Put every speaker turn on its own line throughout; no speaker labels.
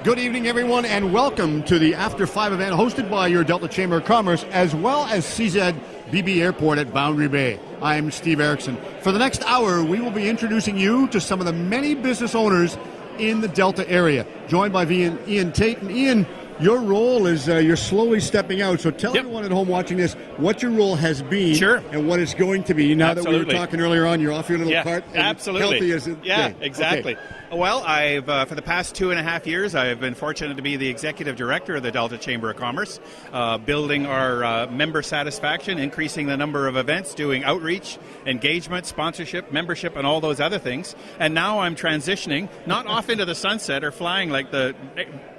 Good evening, everyone, and welcome to the After 5 event hosted by your Delta Chamber of Commerce as well as CZBB Airport at Boundary Bay. I'm Steve Erickson. For the next hour, we will be introducing you to some of the many business owners in the Delta area, joined by Ian Tate. And Ian, your role is you're slowly stepping out, so tell everyone at home watching this what your role has been and what it's going to be. Now that we were talking earlier on, you're off your little cart.
Absolutely.
Healthy as it day.
Exactly. Okay. Well, I've for the past 2.5 years, I've been fortunate to be the executive director of the Delta Chamber of Commerce, building our member satisfaction, increasing the number of events, doing outreach, engagement, sponsorship, membership, and all those other things. And now I'm transitioning, not off into the sunset or flying like the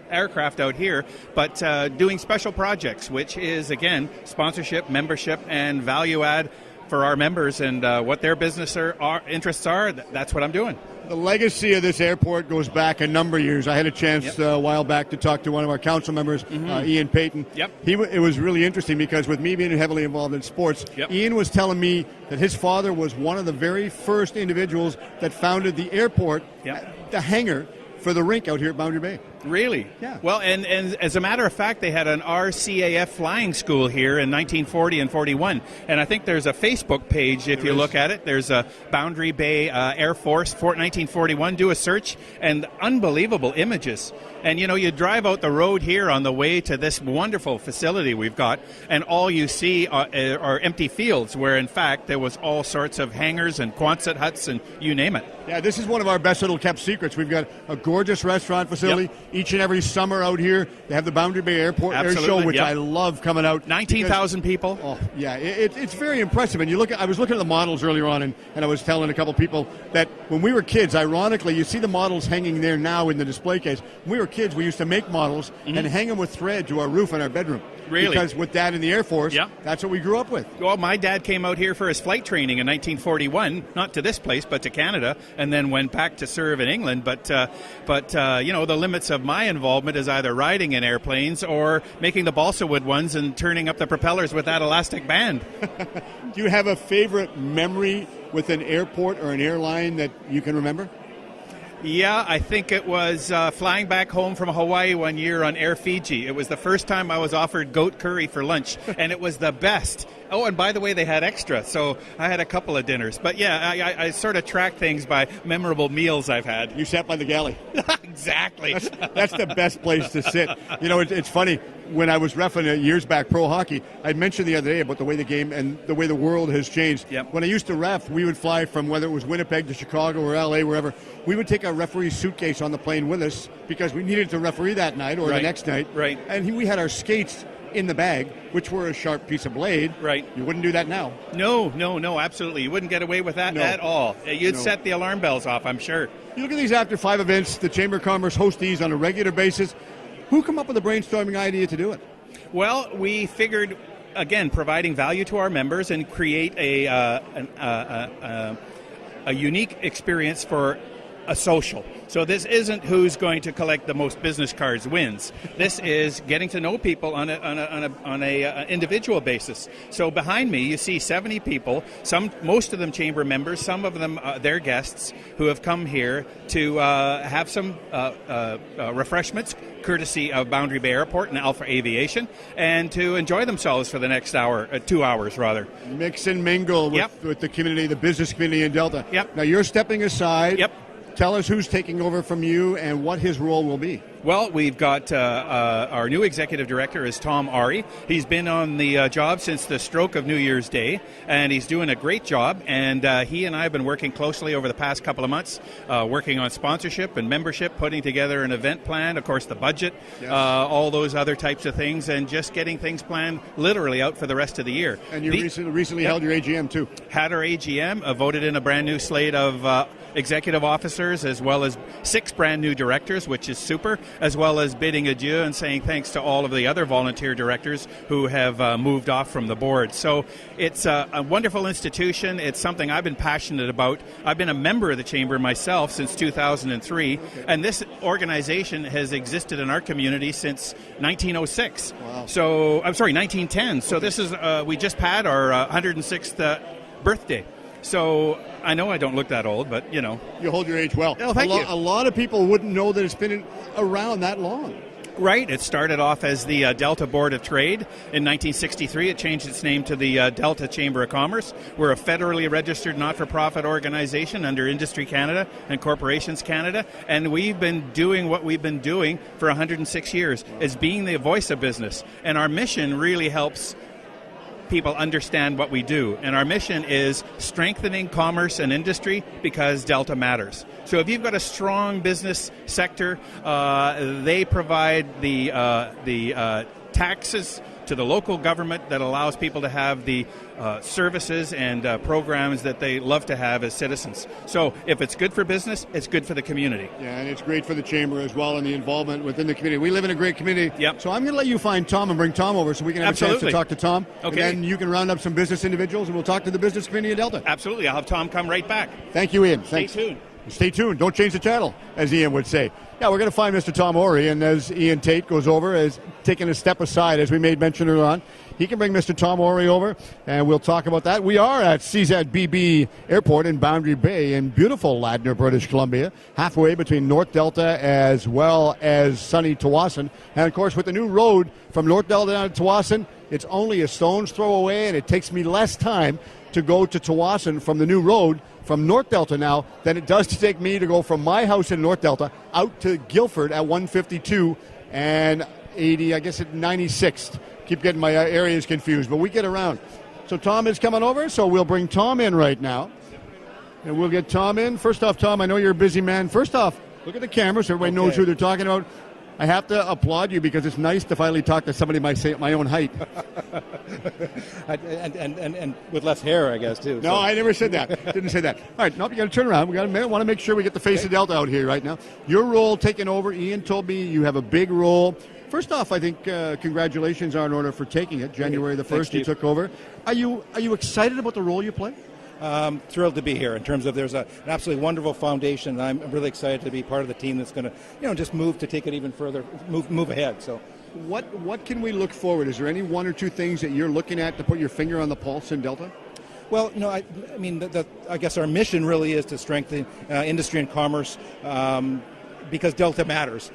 aircraft out here, but doing special projects, which is, again, sponsorship, membership, and value add for our members, and what their business interests are. That's what I'm doing.
The legacy of this airport goes back a number of years. I had a chance a while back to talk to one of our council members, Ian Payton. It was really interesting because with me being heavily involved in sports, Ian was telling me that his father was one of the very first individuals that founded the airport, the hangar for the rink out here at Boundary Bay.
Really?
Yeah.
Well, and as a matter of fact, they had an RCAF flying school here in 1940 and 41. And I think there's a Facebook page, if you look at it. There's a Boundary Bay Air Force 1941. Do a search, and unbelievable images. And, you know, you drive out the road here on the way to this wonderful facility we've got, and all you see are empty fields where, in fact, there was all sorts of hangars and Quonset huts and you name it.
Yeah, this is one of our best little kept secrets. We've got a gorgeous restaurant facility. Each and every summer out here, they have the Boundary Bay Airport Air Show, which I love coming out.
19,000 people.
Oh, yeah, it's very impressive. And I was looking at the models earlier on, and I was telling a couple people that when we were kids, ironically, you see the models hanging there now in the display case. When we were kids, we used to make models and hang them with thread to our roof in our bedroom.
Really?
Because with Dad in the Air Force, that's what we grew up with.
Well, my dad came out here for his flight training in 1941, not to this place, but to Canada, and then went back to serve in England. But you know, the limits of my involvement is either riding in airplanes or making the balsa wood ones and turning up the propellers with that elastic band.
Do you have a favorite memory with an airport or an airline that you can remember?
Yeah, I think it was flying back home from Hawaii one year on Air Fiji. It was the first time I was offered goat curry for lunch, and it was the best. Oh, and by the way, they had extra, so I had a couple of dinners. But yeah, I sort of track things by memorable meals I've had.
You sat by the galley.
Exactly.
That's the best place to sit. You know, it's funny. When I was reffing years back pro hockey, I mentioned the other day about the way the game and the way the world has changed. When I used to ref, we would fly from whether it was Winnipeg to Chicago or LA, wherever. We would take our referee's suitcase on the plane with us because we needed to referee that night or the next night.
Right.
And we had our skates in the bag, which were a sharp piece of blade.
Right.
You wouldn't do that now.
No, absolutely. You wouldn't get away with that at all. You'd set the alarm bells off, I'm sure.
You look at these After 5 events, the Chamber of Commerce hosts these on a regular basis. Who come up with a brainstorming idea to do it?
Well, we figured, again, providing value to our members and create a unique experience for a social. So this isn't who's going to collect the most business cards wins. This is getting to know people on a individual basis. So behind me, you see 70 people. Most of them chamber members. Some of them their guests who have come here to have some refreshments, courtesy of Boundary Bay Airport and Alpha Aviation, and to enjoy themselves for the next hour, 2 hours rather.
Mix and mingle with the community, the business community in Delta. Now you're stepping aside. Tell us who's taking over from you and what his role will be.
Well, we've got our new executive director is Tom Ari. He's been on the job since the stroke of New Year's Day, and he's doing a great job. And he and I have been working closely over the past couple of months, working on sponsorship and membership, putting together an event plan, of course, the budget, all those other types of things, and just getting things planned literally out for the rest of the year.
And you recently held your AGM, too.
Had our AGM, voted in a brand new slate of executive officers, as well as 6 brand new directors, which is super, as well as bidding adieu and saying thanks to all of the other volunteer directors who have moved off from the board. So it's a wonderful institution. It's something I've been passionate about. I've been a member of the Chamber myself since 2003, and this organization has existed in our community since 1906.
Wow.
So, I'm sorry, 1910. So this is, we just had our 106th birthday. So I know I don't look that old, but you know.
You hold your age well.
Oh, thank you.
A lot of people wouldn't know that it's been around that long.
Right. It started off as the Delta Board of Trade in 1963. It changed its name to the Delta Chamber of Commerce. We're a federally registered not-for-profit organization under Industry Canada and Corporations Canada, and we've been doing what we've been doing for 106 years, is being the voice of business. And our mission really helps people understand what we do. And our mission is strengthening commerce and industry because Delta matters. So if you've got a strong business sector, they provide the taxes to the local government that allows people to have the services and programs that they love to have as citizens. So if it's good for business, it's good for the community.
Yeah, and it's great for the Chamber as well and the involvement within the community. We live in a great community.
Yep.
So I'm going to let you find Tom and bring Tom over so we can have a chance to talk to Tom.
Okay.
And then you can round up some business individuals and we'll talk to the business community in Delta.
Absolutely. I'll have Tom come right back.
Thank you, Ian.
Stay
Thanks.
tuned.
Stay tuned. Don't change the channel, as Ian would say. Yeah, we're going to find Mr. Tom Orey, and as Ian Tate goes over, as taking a step aside, as we made mention earlier on, he can bring Mr. Tom Orey over, and we'll talk about that. We are at CZBB Airport in Boundary Bay in beautiful Ladner, British Columbia, halfway between North Delta as well as sunny Tawasin. And, of course, with the new road from North Delta down to Tawasin, it's only a stone's throw away, and it takes me less time to go to Tawasin from the new road from North Delta now than it does to take me to go from my house in North Delta out to Guildford at 152 and 80, I guess at 96th. Keep getting my areas confused, but we get around. So Tom is coming over, so we'll bring Tom in right now. And we'll get Tom in. First off, Tom, I know you're a busy man. First off, look at the camera so everybody knows who they're talking about. I have to applaud you because it's nice to finally talk to somebody my own height.
and with less hair, I guess, too.
No, I never said that. Didn't say that. All right, no, you got to turn around. We want to make sure we get the face of Delta out here right now. Your role taking over. Ian told me you have a big role. First off, I think congratulations are in order for taking it. January the 1st, you took over. Are you excited about the role you play?
Thrilled to be here. In terms of there's an absolutely wonderful foundation. I'm really excited to be part of the team that's going to, just move to take it even further, move ahead. So,
what can we look forward? Is there any one or two things that you're looking at to put your finger on the pulse in Delta?
Well, I mean, I guess our mission really is to strengthen industry and commerce because Delta matters.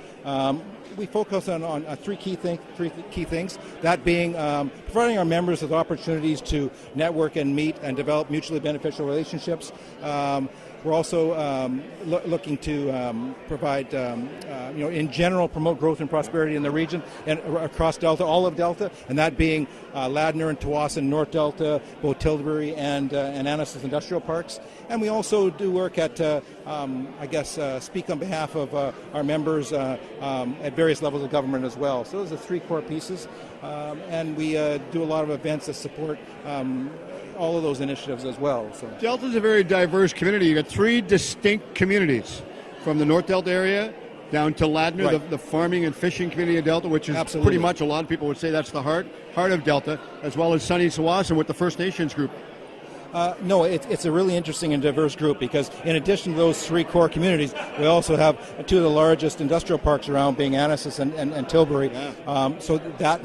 We focus on three key things. That being providing our members with opportunities to network and meet and develop mutually beneficial relationships. We're also looking to provide, in general, promote growth and prosperity in the region and across Delta, all of Delta, and that being Ladner and Tawasin, North Delta, both Tilbury and Annacis Industrial Parks. And we also do work at, speak on behalf of our members at various levels of government as well. So those are three core pieces, and we do a lot of events that support all of those initiatives as well. So.
Delta's a very diverse community. You've got three distinct communities from the North Delta area down to Ladner,
right.
the farming and fishing community of Delta, which is
Absolutely.
Pretty much, a lot of people would say that's the heart of Delta, as well as sunny Tawasin with the First Nations group.
No, it's a really interesting and diverse group because in addition to those three core communities, we also have two of the largest industrial parks around, being Annacis and Tilbury. Yeah. So that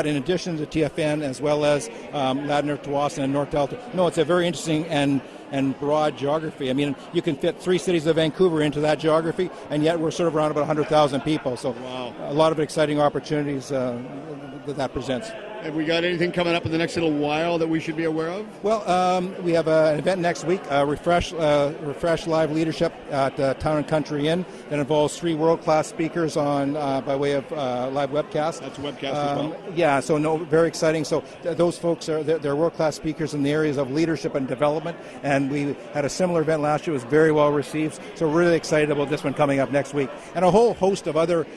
in addition to TFN as well as Ladner, Tawasin, and North Delta. No, it's a very interesting and broad geography. I mean, you can fit three cities of Vancouver into that geography, and yet we're sort of around about 100,000 people. So wow. A lot of exciting opportunities that presents.
Have we got anything coming up in the next little while that we should be aware of?
Well, we have an event next week, Refresh Live Leadership at Town and Country Inn, that involves three world-class speakers on by way of live webcast.
That's a webcast as well.
Yeah, so very exciting. So those folks they're world-class speakers in the areas of leadership and development, and we had a similar event last year. It was very well received. So we're really excited about this one coming up next week, and a whole host of other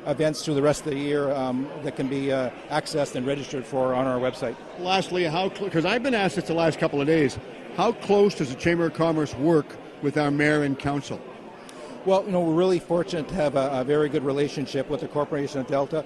events through the rest of the year that can be accessed and registered for on our website.
Lastly, because I've been asked this the last couple of days, how close does the Chamber of Commerce work with our mayor and council?
Well, we're really fortunate to have a very good relationship with the Corporation of Delta,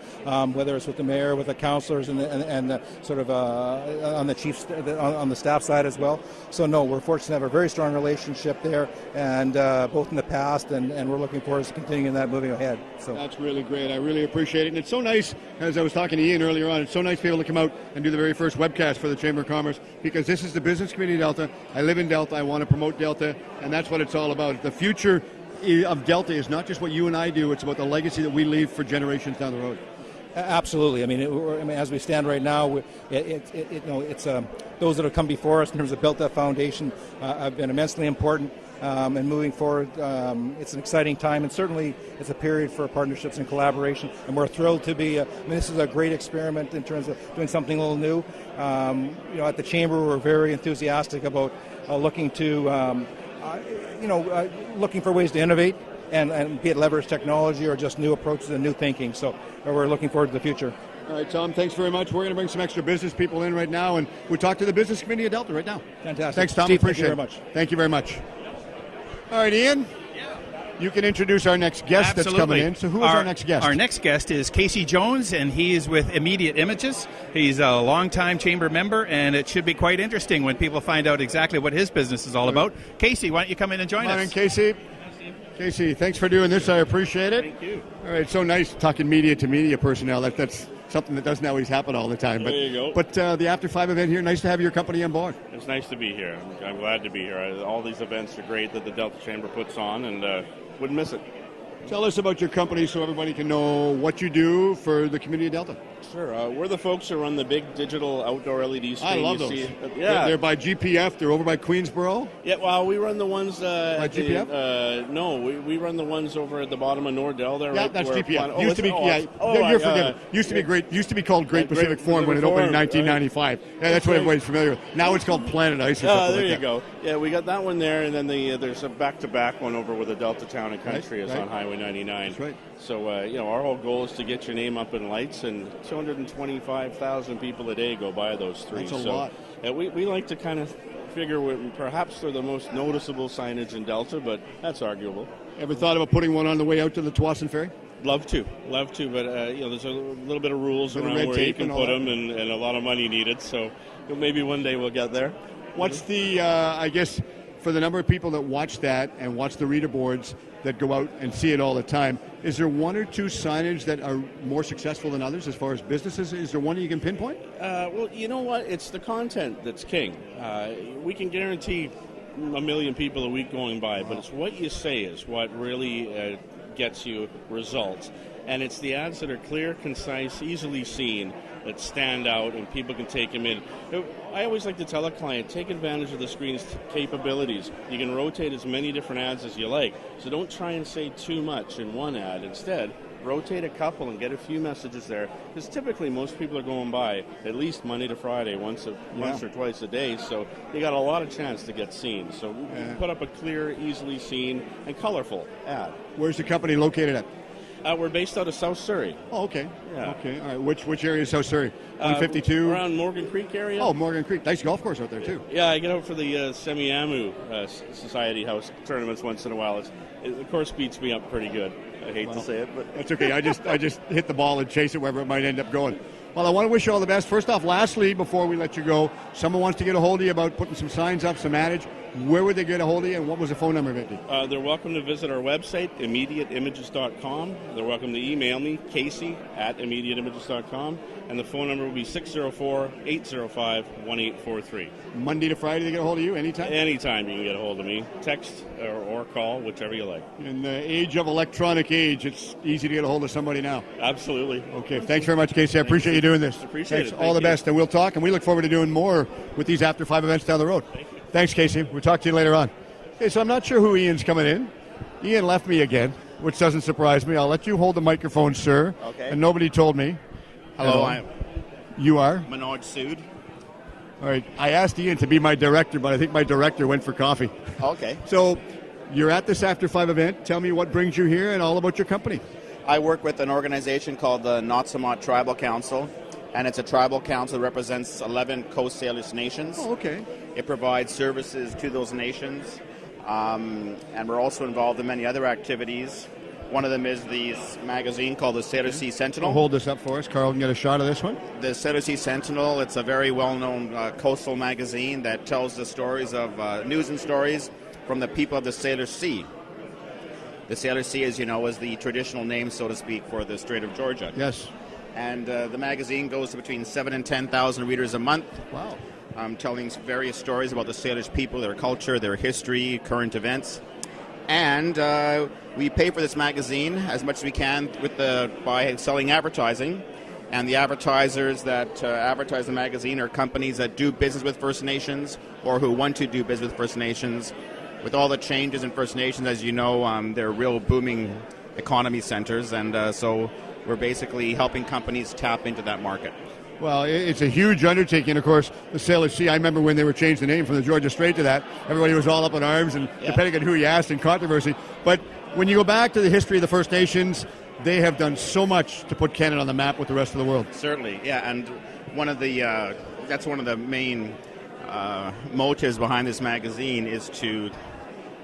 whether it's with the mayor, with the councillors, and the sort of on the chiefs, on the staff side as well. So no, we're fortunate to have a very strong relationship there, and both in the past, and we're looking forward to continuing that moving ahead. So
that's really great. I really appreciate it. And it's so nice, as I was talking to Ian earlier on, it's so nice to be able to come out and do the very first webcast for the Chamber of Commerce, because this is the business community of Delta. I live in Delta. I want to promote Delta, and that's what it's all about. The future of Delta is not just what you and I do, it's about the legacy that we leave for generations down the road.
Absolutely. I mean, as we stand right now, it's those that have come before us in terms of built that foundation have been immensely important. And moving forward, it's an exciting time, and certainly it's a period for partnerships and collaboration. And we're thrilled to be. This is a great experiment in terms of doing something a little new. At the Chamber, we're very enthusiastic about looking to. Looking for ways to innovate and be it leverage technology or just new approaches and new thinking. So we're looking forward to the future.
All right, Tom, thanks very much. We're going to bring some extra business people in right now, and we'll talk to the business community of Delta right now.
Fantastic.
Thanks, Tom.
Steve,
appreciate it.
Thank you very much.
Thank you very much. All right, Ian. You can introduce our next guest.
Absolutely.
That's coming in. So who is our next guest?
Our next guest is Casey Jones, and he is with Immediate Images. He's a longtime Chamber member, and it should be quite interesting when people find out exactly what his business is all about. Casey, why don't you come in and join us?
Morning, Casey. Casey, thanks for doing this. I appreciate it.
Thank you.
All right, so nice talking media to media personnel. That's something that doesn't always happen all the time.
There you go.
But the After 5 event here, nice to have your company on board.
It's nice to be here. I'm glad to be here. All these events are great that the Delta Chamber puts on, and wouldn't miss it.
Tell us about your company so everybody can know what you do for the community of Delta.
Sure. We're the folks who run the big digital outdoor LED screen.
I love
you
those.
See. Yeah.
They're by GPF. They're over by Queensboro.
Yeah, well, we run the ones...
by GPF?
No, we run the ones over at the bottom of Nordell there.
Yeah,
right
that's
where
GPF.
You're
forgiven. Used to be great. Used to be called Great Pacific Forum when it opened in 1995. Right. Yeah, that's what everybody's familiar with. Now it's called Planet Ice or something
there
like
you
that.
go. Yeah, we got that one there, and then there's a back-to-back one over with the Delta Town and Country is on Highway 99.
That's right.
So, our whole goal is to get your name up in lights, and 225,000 people a day go by those three.
That's a lot.
We like to kind of figure perhaps they're the most noticeable signage in Delta, but that's arguable.
Ever thought about putting one on the way out to the Tsawwassen Ferry?
Love to, but there's a little bit of rules around
red
where you
tape
can
and
put
all
them, and a lot of money needed. So maybe one day we'll get there.
What's the, I guess, for the number of people that watch that and watch the reader boards that go out and see it all the time, is there one or two signage that are more successful than others as far as businesses? Is there one that you can pinpoint?
Well, you know what? It's the content that's king. We can guarantee 1 million people a week going by, but it's what you say is what really gets you results. And it's the ads that are clear, concise, easily seen, that stand out and people can take them in. I always like to tell a client, take advantage of the screen's capabilities. You can rotate as many different ads as you like. So don't try and say too much in one ad. Instead, rotate a couple and get a few messages there. Because typically most people are going by at least Monday to Friday, once or twice a day. So you got a lot of chance to get seen. So put up a clear, easily seen, and colorful ad.
Where's the company located at?
We're based out of South Surrey.
Oh, okay.
Yeah.
Okay. All right. Which area is South Surrey? 152?
Around Morgan Creek area.
Oh, Morgan Creek. Nice golf course out there, too.
Yeah, I get out for the Semiamu Society House tournaments once in a while. The course beats me up pretty good. I hate to say it, but
that's okay. I just hit the ball and chase it wherever it might end up going. Well, I want to wish you all the best. First off, lastly, before we let you go, someone wants to get a hold of you about putting some signs up, some adage. Where would they get a hold of you, and what was the phone number, Vicki?
They're welcome to visit our website, immediateimages.com. They're welcome to email me, casey@immediateimages.com, and the phone number will be 604-805-1843.
Monday to Friday to get a hold of you, anytime?
Anytime you can get a hold of me. Text or call, whichever you like.
In the age of electronic age, it's easy to get a hold of somebody now.
Absolutely.
Okay, thanks very much, Casey. I appreciate you doing this.
Appreciate it.
All the best, and we'll talk, and we look forward to doing more with these After 5 events down the road. Thanks, Casey. We'll talk to you later on. Okay, so I'm not sure who Ian's coming in. Ian left me again, which doesn't surprise me. I'll let you hold the microphone, sir.
Okay.
And nobody told me.
Hello, I'm
You are?
Manoj Sood.
All right. I asked Ian to be my director, but I think my director went for coffee.
Okay.
So you're at this After 5 event. Tell me what brings you here and all about your company.
I work with an organization called the Notsamot Tribal Council, and it's a tribal council that represents 11 Coast Salish nations.
Oh, okay.
It provides services to those nations. and we're also involved in many other activities. One of them is the magazine called the Sailor Sea Sentinel.
I'll hold this up for us. Carl can get a shot of this one.
The Sailor Sea Sentinel, it's a very well-known coastal magazine that tells the stories of news and stories from the people of the Sailor Sea. The Sailor Sea, as you know, is the traditional name, so to speak, for the Strait of Georgia.
Yes.
And the magazine goes to between 7,000 and 10,000 readers a month.
Wow.
Telling various stories about the sailors' people, their culture, their history, current events. And we pay for this magazine as much as we can by selling advertising. And the advertisers that advertise the magazine are companies that do business with First Nations or who want to do business with First Nations. With all the changes in First Nations, as you know, they're real booming economy centers. And so we're basically helping companies tap into that market.
Well, it's a huge undertaking. Of course, the Sailor Sea, I remember when they were changed the name from the Georgia Strait to that, everybody was all up in arms, and depending on who you asked, in controversy. But when you go back to the history of the First Nations, they have done so much to put Canada on the map with the rest of the world.
Certainly, yeah, and that's one of the main motives behind this magazine is to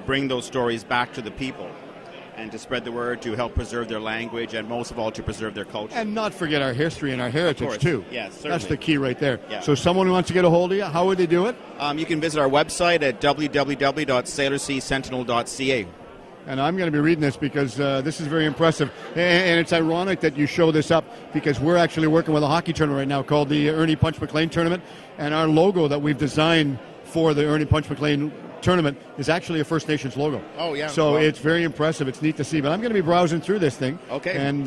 bring those stories back to the people and to spread the word, to help preserve their language, and most of all, to preserve their culture.
And not forget our history and our heritage, too.
Yes, certainly.
That's the key right there.
Yeah.
So someone who wants to get a hold of you, how would they do it?
You can visit our website at www.sailorseasentinel.ca.
And I'm going to be reading this because this is very impressive. And it's ironic that you show this up because we're actually working with a hockey tournament right now called the Ernie Punch McLean Tournament. And our logo that we've designed for the Ernie Punch McLean tournament is actually a First Nations logo.
Oh, yeah.
So it's very impressive. It's neat to see. But I'm going to be browsing through this thing.
Okay.
And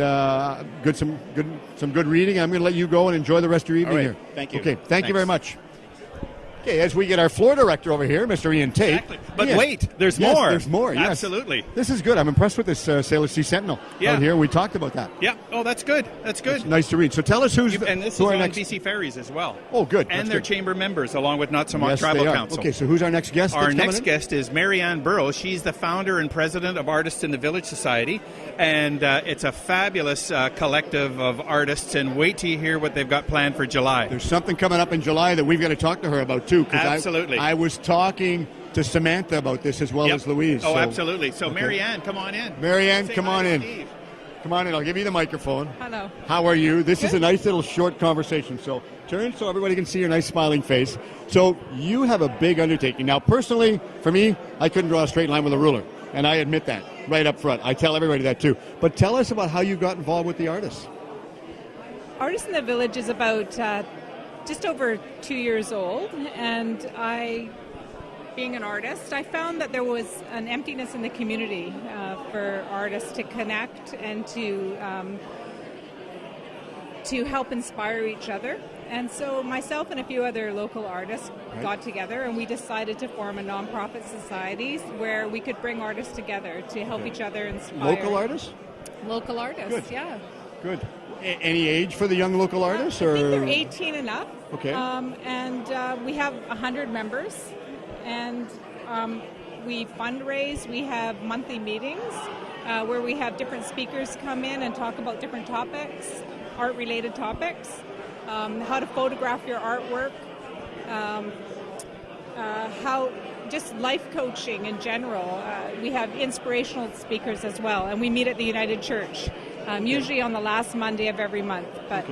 some good reading. I'm going to let you go and enjoy the rest of your evening here.
Thank you.
Okay. Thank you very much. Okay, as we get our floor director over here, Mr. Ian Tate.
Exactly. But wait, there's more.
There's more, yes.
Absolutely.
This is good. I'm impressed with this Sailor Sea Sentinel out here. We talked about that.
Yeah. Oh, that's good. That's good.
It's nice to read. So tell us
and this is
our
on
next...
BC Ferries as well.
Oh, good.
And
that's
their
good.
chamber members, along with Not-So-Much
Yes,
Tribal
they are.
Council.
Okay, so who's our next guest?
Our next guest is Marianne Burrows. She's the founder and president of Artists in the Village Society, and it's a fabulous collective of artists, and wait till you hear what they've got planned for July.
There's something coming up in July that we've got to talk to her about, too.
Absolutely.
I was talking to Samantha about this as well as Louise.
Oh, absolutely. So, okay. Marianne, come on in.
Marianne,
Say
come
hi
on
to
in.
Steve.
Come on in. I'll give you the microphone.
Hello.
How are you? This is
Good.
a nice little short conversation. So turn so everybody can see your nice smiling face. So you have a big undertaking. Now, personally, for me, I couldn't draw a straight line with a ruler. And I admit that right up front. I tell everybody that too. But tell us about how you got involved with the artists.
Artists in the Village is about just over 2 years old. And being an artist, I found that there was an emptiness in the community for artists to connect and to help inspire each other. And so myself and a few other local artists got together, and we decided to form a nonprofit society where we could bring artists together to help each other inspire.
Local artists?
Local artists,
Good.
Yeah.
Good. Any age for the young local artists?
I
or
think they're 18 and up.
Okay.
And we have 100 members. And we fundraise. We have monthly meetings where we have different speakers come in and talk about different topics, art-related topics, how to photograph your artwork, how just life coaching in general. We have inspirational speakers as well, and we meet at the United Church, usually on the last Monday of every month. But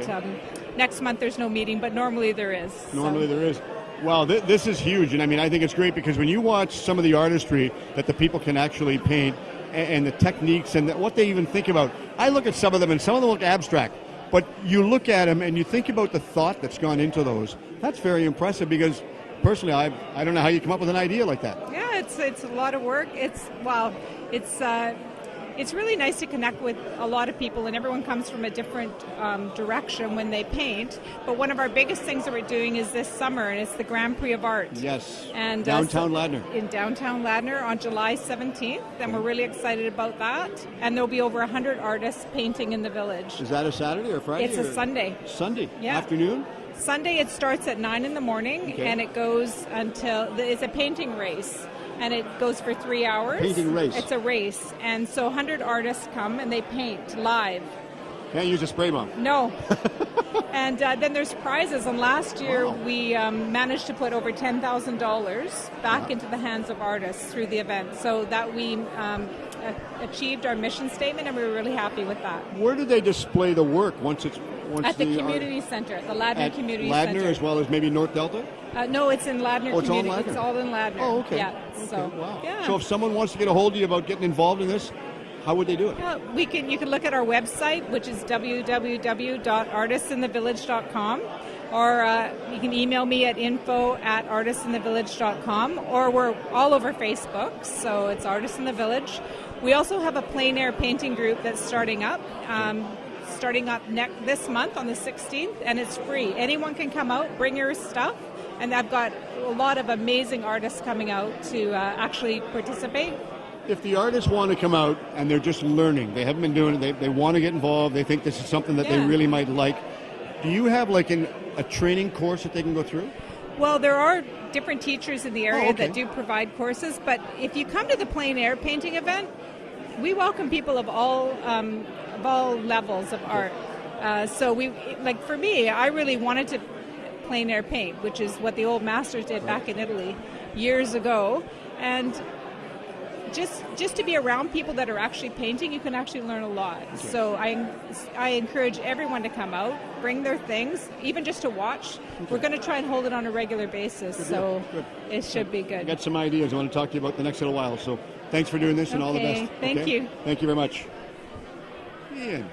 next month there's no meeting, but normally there is.
Normally there is. Wow, this is huge, and I mean, I think it's great because when you watch some of the artistry that the people can actually paint and the techniques and what they even think about, I look at some of them and some of them look abstract, but you look at them and you think about the thought that's gone into those. That's very impressive because personally, I don't know how you come up with an idea like that.
Yeah, it's a lot of work. It's really nice to connect with a lot of people, and everyone comes from a different direction when they paint. But one of our biggest things that we're doing is this summer, and it's the Grand Prix of Art.
Yes,
and
downtown Ladner.
In downtown Ladner on July 17th, and we're really excited about that. And there'll be over 100 artists painting in the village.
Is that a Saturday or Friday?
It's a Sunday.
Sunday?
Yeah.
Afternoon?
Sunday it starts at 9 in the morning, and it goes until, it's a painting race. And it goes for 3 hours.
Painting race.
It's a race. And so 100 artists come and they paint live.
Can't use a spray bomb.
No. And then there's prizes. And last year we managed to put over $10,000 back into the hands of artists through the event, so that we achieved our mission statement, and we were really happy with that.
Where do they display the work once
At the community center, at the Ladner Community Center.
Ladner, as well as maybe North Delta?
No, it's in Ladner
Oh, it's all
Community.
Ladner?
It's all in Ladner.
Oh, okay.
Yeah.
Okay,
So,
wow.
yeah.
So if someone wants to get a hold of you about getting involved in this, how would they do it?
You can look at our website, which is www.artistinthevillage.com, or you can email me at info@artistinthevillage.com, or we're all over Facebook, so it's Artists in the Village. We also have a plein air painting group that's starting up this month on the 16th, and it's free. Anyone can come out, bring your stuff, and I've got a lot of amazing artists coming out to actually participate.
If the artists want to come out and they're just learning, they haven't been doing it, they want to get involved, they think this is something that they really might like, do you have like a training course that they can go through?
Well, there are different teachers in the area
okay.
that do provide courses, but if you come to the plein air painting event, we welcome people of all levels of art. So for me, I really wanted to plein air paint, which is what the old masters did back in Italy years ago, and just to be around people that are actually painting, you can actually learn a lot. Okay. So I encourage everyone to come out, bring their things, even just to watch. Okay. We're going to try and hold it on a regular basis, so it should be good.
I got some ideas I want to talk to you about the next little while, so thanks for doing this and all the best.
Thank you.
Thank you very much. Ian.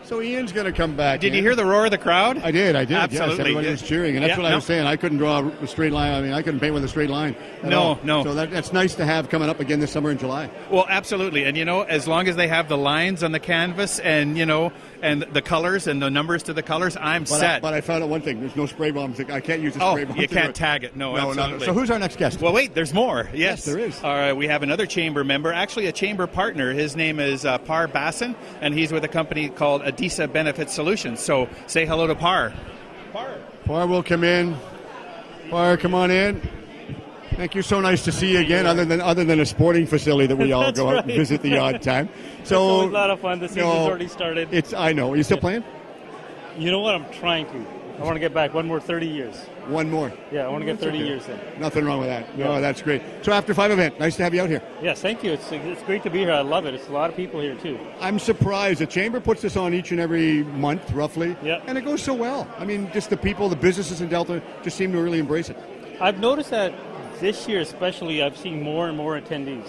So Ian's going to come back.
Did you hear the roar of the crowd?
I did.
Absolutely.
Yes, everybody was cheering, and that's what I was saying. I couldn't draw a straight line. I mean, I couldn't paint with a straight line.
No.
So that's nice to have coming up again this summer in July.
Well, absolutely. And, as long as they have the lines on the canvas and, and the colors and the numbers to the colors, I'm set.
But I found out one thing. There's no spray bombs. I can't use a spray bomb.
You can't tag it. No, absolutely.
No. So who's our next guest?
Well, wait, there's more. Yes,
there is.
We have another chamber member, actually a chamber partner. His name is Par Basson, and he's with a company called Adisa Benefit Solutions. So say hello to Par.
Par will come in. Par, come on in. Thank you. So nice to see you again, other than a sporting facility that we all go out and visit the odd time. So
it's always a lot of fun. The season's already started.
I know. Are you still playing?
You know what? I'm trying to. I want to get back one more 30 years.
One more?
Yeah, I want to get 30 years in.
Nothing wrong with that. No, that's great. So After 5 event, nice to have you out here.
Yes, thank you. It's great to be here. I love it. It's a lot of people here, too.
I'm surprised. The Chamber puts this on each and every month, roughly.
Yeah.
And it goes so well. I mean, just the people, the businesses in Delta just seem to really embrace it.
I've noticed that this year especially, I've seen more and more attendees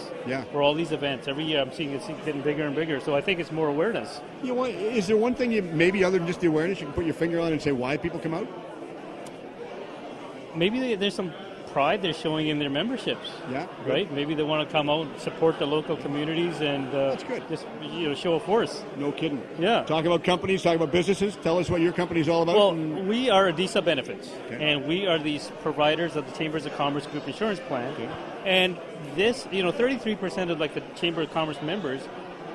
for all these events. Every year I'm seeing it's getting bigger and bigger, so I think it's more awareness.
You know, is there one thing maybe other than just the awareness you can put your finger on and say why people come out?
Maybe there's some pride they're showing in their memberships.
Yeah.
Right? Maybe they want to come out and support the local communities and
that's good.
Just show a force.
No kidding.
Yeah.
Talk about companies, talk about businesses. Tell us what your company's all about.
Well, we are Adisa Benefits, and we are these providers of the Chambers of Commerce Group Insurance Plan. Okay. And this, 33% of the Chamber of Commerce members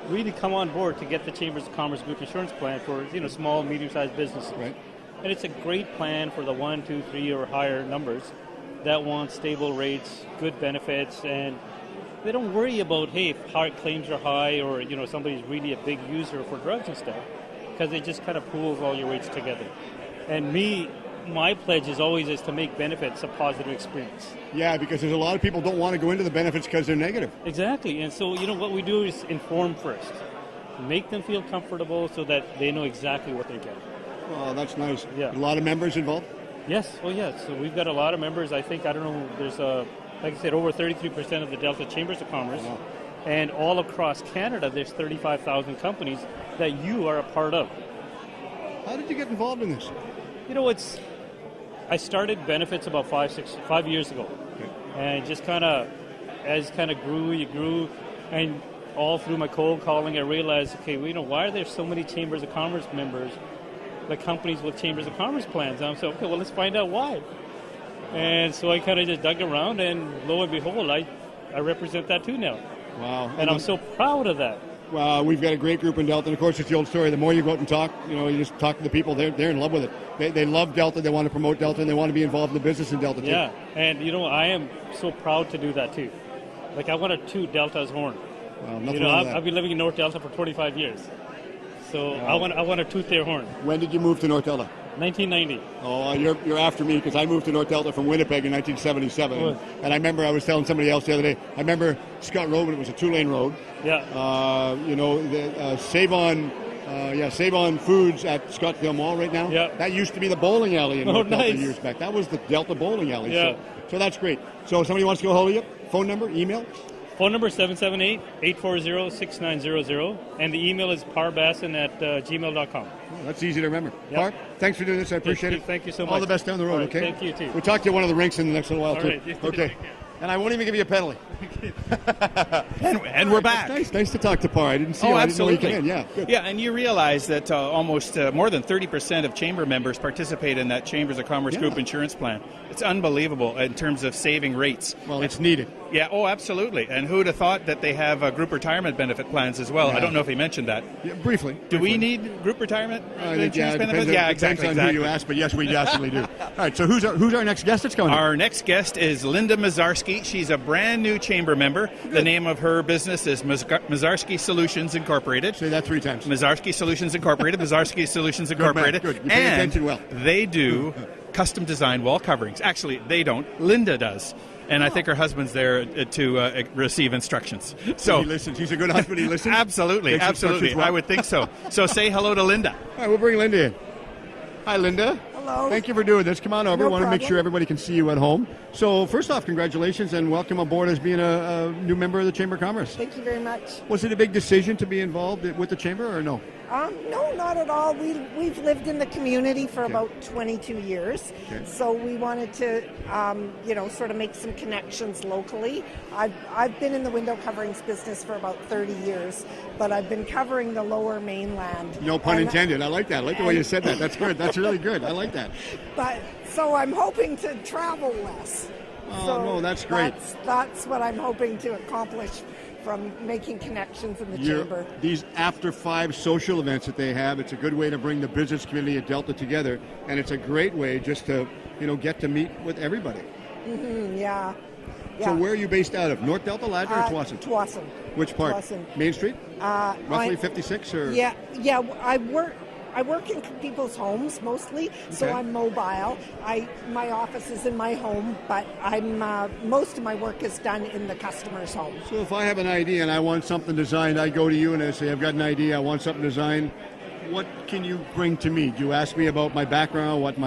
really come on board to get the Chambers of Commerce Group Insurance Plan for small, medium-sized businesses.
Right.
And it's a great plan for the 1, 2, 3, or higher numbers that want stable rates, good benefits, and they don't worry about, if hard claims are high or, somebody's really a big user for drugs and stuff, because it just kind of pools all your rates together. And my pledge is always to make benefits a positive experience.
Yeah, because there's a lot of people don't want to go into the benefits because they're negative.
Exactly. And so, what we do is inform first. Make them feel comfortable so that they know exactly what they're getting.
Oh, that's nice.
Yeah.
A lot of members involved?
Yes. Oh, yes. So we've got a lot of members. I think, there's, like I said, over 33% of the Delta Chambers of Commerce. Wow. And all across Canada, there's 35,000 companies that you are a part of.
How did you get involved in this?
I started benefits about 5 years ago. Okay. And just as you grew, and all through my cold calling, I realized, why are there so many Chambers of Commerce members? Like companies with Chambers of Commerce plans. And I'm saying, let's find out why. And so I kind of just dug around, and lo and behold, I represent that too now.
Wow.
And I'm so proud of that.
Well, we've got a great group in Delta, and of course it's the old story. The more you go out and talk, you just talk to the people, they're in love with it. They love Delta, they want to promote Delta, and they want to be involved in the business in Delta too.
Yeah, and I am so proud to do that too. I want to toot Delta's horn.
Well, nothing wrong with that.
I've been living in North Delta for 25 years. So I want to toot their horn.
When did you move to North Delta?
1990.
Oh, you're after me because I moved to North Delta from Winnipeg in 1977.
Oh.
And I remember I was telling somebody else the other day, I remember Scott Road when it was a 2-lane road.
Yeah.
Save On Foods at Scottsdale Mall right now.
Yeah.
That used to be the bowling alley in
Oh,
North Delta
nice.
years back. That was the Delta bowling alley.
Yeah.
So that's great. So somebody wants to get a hold of you? Phone number, email?
Phone number 778-840-6900, and the email is parbassin@gmail.com.
Oh, that's easy to remember.
Yep.
Park, thanks for doing this. I appreciate it.
Thank you so much.
All the best down the road,
All right,
okay?
thank you, too.
We'll talk to you at one of the rinks in the next little while,
All
too.
right.
Okay. And I won't even give you a penalty.
And we're back.
Nice to talk to Par. I didn't see
Oh,
you. I
absolutely.
didn't know you came in. Yeah, good.
Yeah, and you realize that almost more than 30% of Chamber members participate in that Chambers of Commerce
Yeah.
group insurance plan. It's unbelievable in terms of saving rates.
Well, it's needed.
Yeah, oh, absolutely. And who'd have thought that they have group retirement benent plans as well?
Yeah.
I don't know if he mentioned that.
Yeah, briefly.
Do we need group retirement insurance
It
benefits?
depends on who you ask, but yes, we definitely do. All right, so who's our next guest that's coming?
Our next guest is Linda Mazarski. She's a brand new Chamber member.
Good.
The name of her business is Mazarski Solutions Incorporated.
Say that 3 times.
Mazarski Solutions Incorporated. Mazarski Solutions Incorporated.
Good. You pay attention well.
They do custom design wall coverings. Actually, they don't. Linda does. And I think her husband's there to receive instructions. So
he listens. He's a good husband. He listens.
Absolutely,
Takes
absolutely.
instructions well.
I would think so. So say hello to Linda.
All right, we'll bring Linda in. Hi, Linda.
Hello.
Thank you for doing this. Come on over. I
No
want to make
problem.
sure everybody can see you at home. So first off, congratulations and welcome aboard as being a new member of the Chamber of Commerce.
Thank you very much.
Was it a big decision to be involved with the Chamber or no?
No, not at all. We've lived in the community for about 22 years,
Okay.
so we wanted to, sort of make some connections locally. I've been in the window coverings business for about 30 years, but I've been covering the Lower Mainland.
No pun
And-
intended. I like that. I like the way you said that. That's good. That's really good. I like that.
But so I'm hoping to travel less.
Oh,
So
no, that's great.
That's what I'm hoping to accomplish from making connections in the chamber.
These after 5 social events that they have, it's a good way to bring the business community at Delta together, and it's a great way just to get to meet with everybody.
Yeah.
So where are you based out of? North Delta, Ladner, or Tsawwassen?
Tsawwassen.
Which part?
Tsawwassen.
Main Street? Roughly
I-
56 or?
Yeah. I work in people's homes mostly, so
Okay.
I'm mobile. My office is in my home, but most of my work is done in the customer's home.
So if I have an idea and I want something designed, I go to you and I say, I've got an idea, I want something designed. What can you bring to me? Do you ask me about my background, what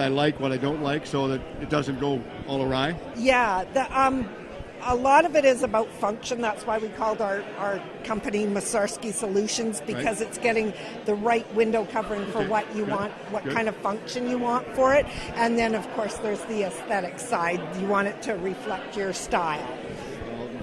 I like, what I don't like, so that it doesn't go all awry?
Yeah, a lot of it is about function. That's why we called our company Mazarski Solutions, because
Right.
it's getting the right window covering for
Okay,
what you
good,
want, what
good.
kind of function you want for it. And then, of course, there's the aesthetic side. You want it to reflect your style.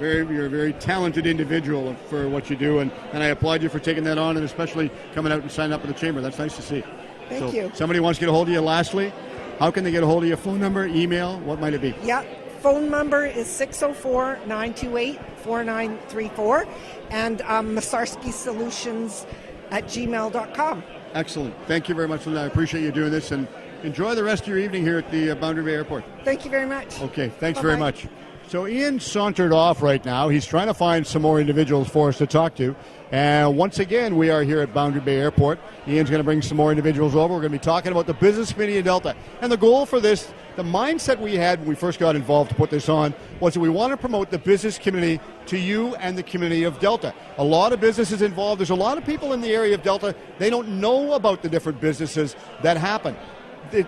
You're a very talented individual for what you do, and I applaud you for taking that on, and especially coming out and signing up with the Chamber. That's nice to see.
Thank you.
Somebody wants to get a hold of you lastly. How can they get a hold of you? Phone number, email, what might it be?
Yeah, phone number is 604-928-4934, and Mazarski Solutions at gmail.com.
Excellent. Thank you very much, Linda. I appreciate you doing this, and enjoy the rest of your evening here at the Boundary Bay Airport.
Thank you very much.
Okay, thanks very
Bye-bye.
much. So Ian sauntered off right now. He's trying to find some more individuals for us to talk to. And once again, we are here at Boundary Bay Airport. Ian's going to bring some more individuals over. We're going to be talking about the Business Committee of Delta. And the goal for this, the mindset we had when we first got involved to put this on, was that we want to promote the business community to you and the community of Delta. A lot of businesses involved. There's a lot of people in the area of Delta. They don't know about the different businesses that happen.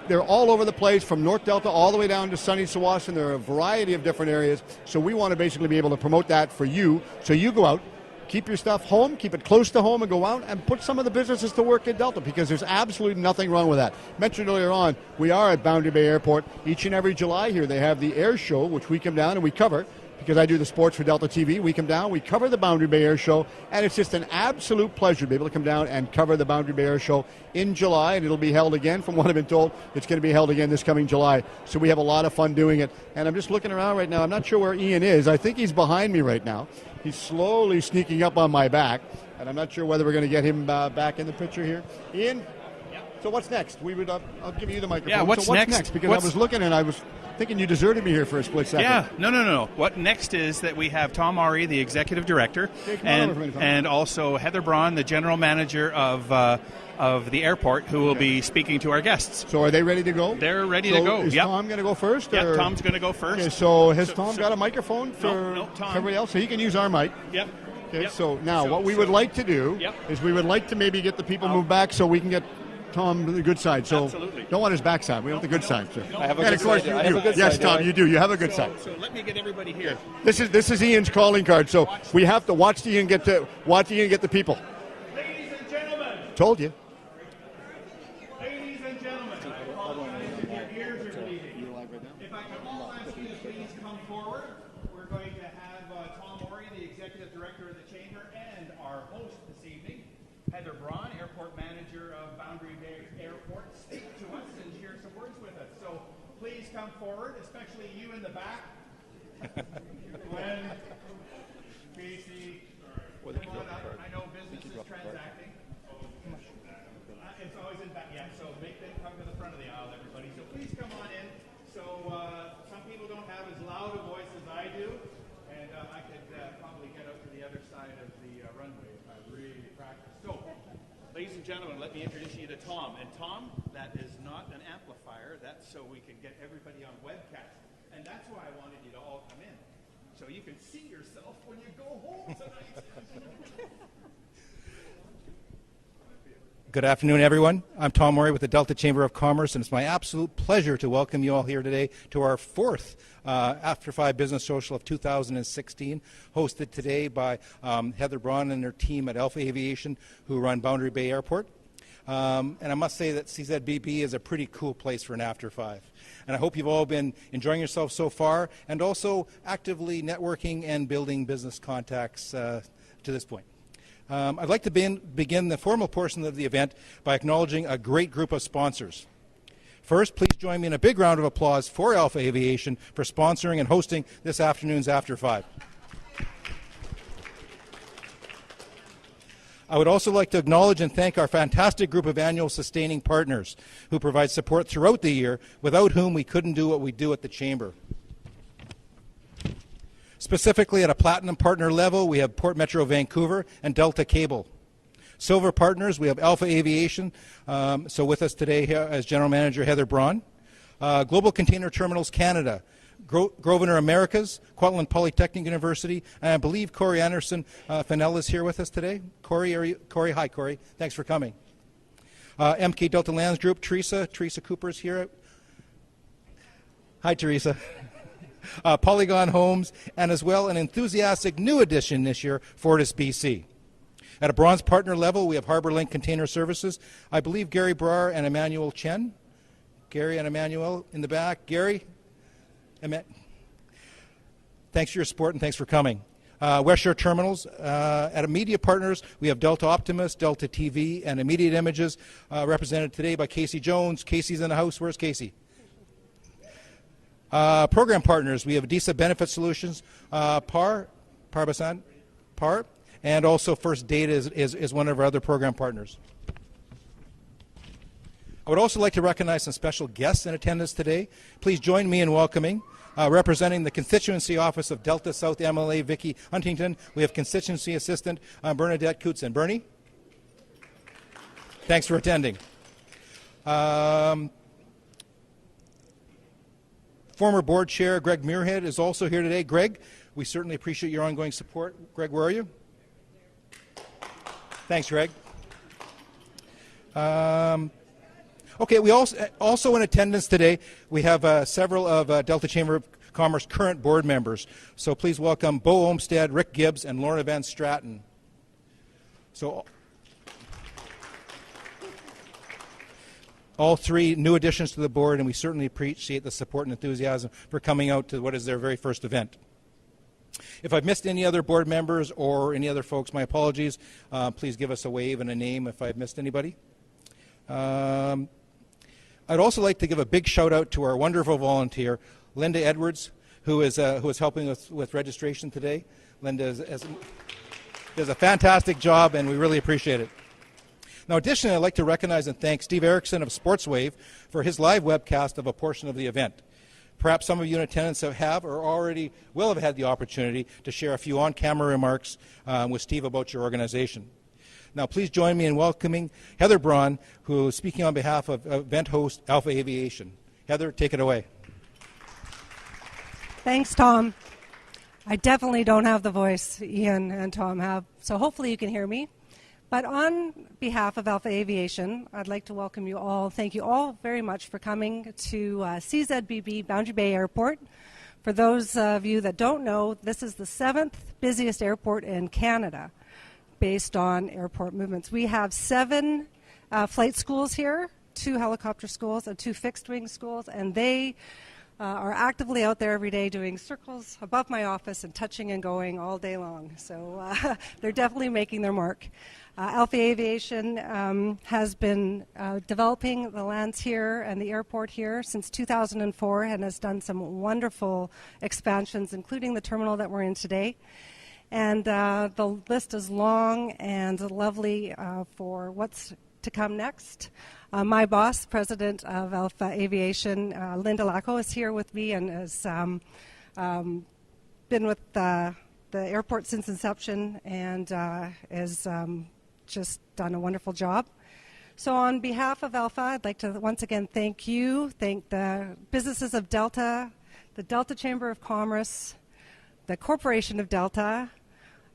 They're all over the place, from North Delta all the way down to sunny Tsawwassen. There are a variety of different areas. So we want to basically be able to promote that for you. So you go out, keep your stuff home, keep it close to home, and go out and put some of the businesses to work at Delta, because there's absolutely nothing wrong with that. Mentioned earlier on, we are at Boundary Bay Airport. Each and every July here, they have the air show, which we come down and we cover. Because I do the sports for Delta TV, we come down, we cover the Boundary Bay Air Show, and it's just an absolute pleasure to be able to come down and cover the Boundary Bay Air Show in July, and it'll be held again. From what I've been told, it's going to be held again this coming July. So we have a lot of fun doing it. And I'm just looking around right now. I'm not sure where Ian is. I think he's behind me right now. He's slowly sneaking up on my back, and I'm not sure whether we're going to get him back in the picture here. Ian? So what's next? I'll give you the microphone.
Yeah, what's
so what's
next?
Because I was looking and I was thinking you deserted me here for a split second.
Yeah, no. What next is that we have Tom Maury, the executive director, and also Heather Braun, the general manager of the airport, who will be speaking to our guests.
So are they ready to go?
They're ready to go.
Is Tom going to go first?
Yeah,
or?
Tom's going to go first.
Okay, so has Tom got a microphone for
no, Tom.
everybody else? So he can use our mic.
Yep.
Okay,
Yep.
so now what we would like to do
Yep.
is we would like to maybe get the people moved back so we can get Tom the good side. So
Absolutely.
don't want his backside. We want the good side. Sir.
I have a
And
good
of course
side.
you
I have
do.
a good
Yes,
side,
Tom,
do I?
you do. You have a good side.
So let me get everybody here.
This is Ian's calling card. So we have to watch Ian get the people.
Ladies and gentlemen.
Told you.
Ladies and gentlemen, I apologize if your ears are bleeding. If I can all ask you to please come forward, we're going to have Tom Maury, the executive director of the chamber, and our host this evening, Heather Braun, airport manager of Boundary Bay Airport, speak to us and share some words with us. So please come forward, especially you in the back. Glenn, Casey, come on up. I know business is transacting. It's always in back, yeah, so make them come to the front of the aisle, everybody. So please come on in. So some people don't have as loud a voice as I do, and I could probably get out to the other side of the runway if I really practice. So, ladies and gentlemen, let me introduce you to Tom. And Tom, that is not an amplifier. That's so we can get everybody on webcast. And that's why I wanted you to all come in, so you can see yourself when you go home tonight.
Good afternoon, everyone. I'm Tom Maury with the Delta Chamber of Commerce, and it's my absolute pleasure to welcome you all here today to our fourth After 5 Business Social of 2016, hosted today by Heather Braun and her team at Alpha Aviation, who run Boundary Bay Airport. And I must say that CZBB is a pretty cool place for an After 5. And I hope you've all been enjoying yourselves so far, and also actively networking and building business contacts to this point. I'd like to begin the formal portion of the event by acknowledging a great group of sponsors. First, please join me in a big round of applause for Alpha Aviation for sponsoring and hosting this afternoon's After 5. I would also like to acknowledge and thank our fantastic group of annual sustaining partners who provide support throughout the year, without whom we couldn't do what we do at the Chamber. Specifically, at a platinum partner level, we have Port Metro Vancouver and Delta Cable. Silver partners, we have Alpha Aviation, so with us today as General Manager Heather Braun. Global Container Terminals Canada, Grosvenor Americas, Kwantlen Polytechnic University, and I believe Corey Anderson Fennell is here with us today. Corey, hi Corey, thanks for coming. MK Delta Lands Group, Teresa Cooper is here. Hi Teresa. Polygon Homes, and as well an enthusiastic new addition this year, Fortis BC. At a bronze partner level, we have Harbour Link Container Services. I believe Gary Brar and Emmanuel Chen. Gary and Emmanuel in the back. Gary, thanks for your support and thanks for coming. West Shore Terminals. At a media partners, we have Delta Optimus, Delta TV, and Immediate Images, represented today by Casey Jones. Casey's in the house. Where's Casey? Program partners, we have Adisa Benefit Solutions, PAR, and also First Data is one of our other program partners. I would also like to recognize some special guests in attendance today. Please join me in welcoming, representing the Constituency Office of Delta South MLA, Vicky Huntington, we have Constituency Assistant Bernadette Coutson. Bernie? Thanks for attending. Former board chair Greg Muirhead is also here today. Greg, we certainly appreciate your ongoing support. Greg, where are you? Thanks, Greg. Okay, we also in attendance today, we have several of Delta Chamber of Commerce current board members. So please welcome Bo Olmsted, Rick Gibbs, and Lorna Van Stratton. So all three new additions to the board, and we certainly appreciate the support and enthusiasm for coming out to what is their very first event. If I've missed any other board members or any other folks, my apologies. Please give us a wave and a name if I've missed anybody. I'd also like to give a big shout out to our wonderful volunteer, Linda Edwards, who is helping us with registration today. Linda does a fantastic job, and we really appreciate it. Now, additionally, I'd like to recognize and thank Steve Erickson of Sportswave for his live webcast of a portion of the event. Perhaps some of you in attendance have or already will have had the opportunity to share a few on-camera remarks with Steve about your organization. Now, please join me in welcoming Heather Braun, who is speaking on behalf of event host Alpha Aviation. Heather, take it away.
Thanks, Tom. I definitely don't have the voice Ian and Tom have, so hopefully you can hear me. But on behalf of Alpha Aviation, I'd like to welcome you all. Thank you all very much for coming to CZBB Boundary Bay Airport. For those of you that don't know, this is the 7th busiest airport in Canada based on airport movements. We have 7 flight schools here, 2 helicopter schools and 2 fixed-wing schools, and they are actively out there every day doing circles above my office and touching and going all day long. So they're definitely making their mark. Alpha Aviation has been developing the lands here and the airport here since 2004 and has done some wonderful expansions, including the terminal that we're in today. And the list is long and lovely for what's to come next. My boss, president of Alpha Aviation, Linda Lacko, is here with me and has been with the airport since inception and has just done a wonderful job. So on behalf of Alpha, I'd like to once again thank the businesses of Delta, the Delta Chamber of Commerce, the Corporation of Delta,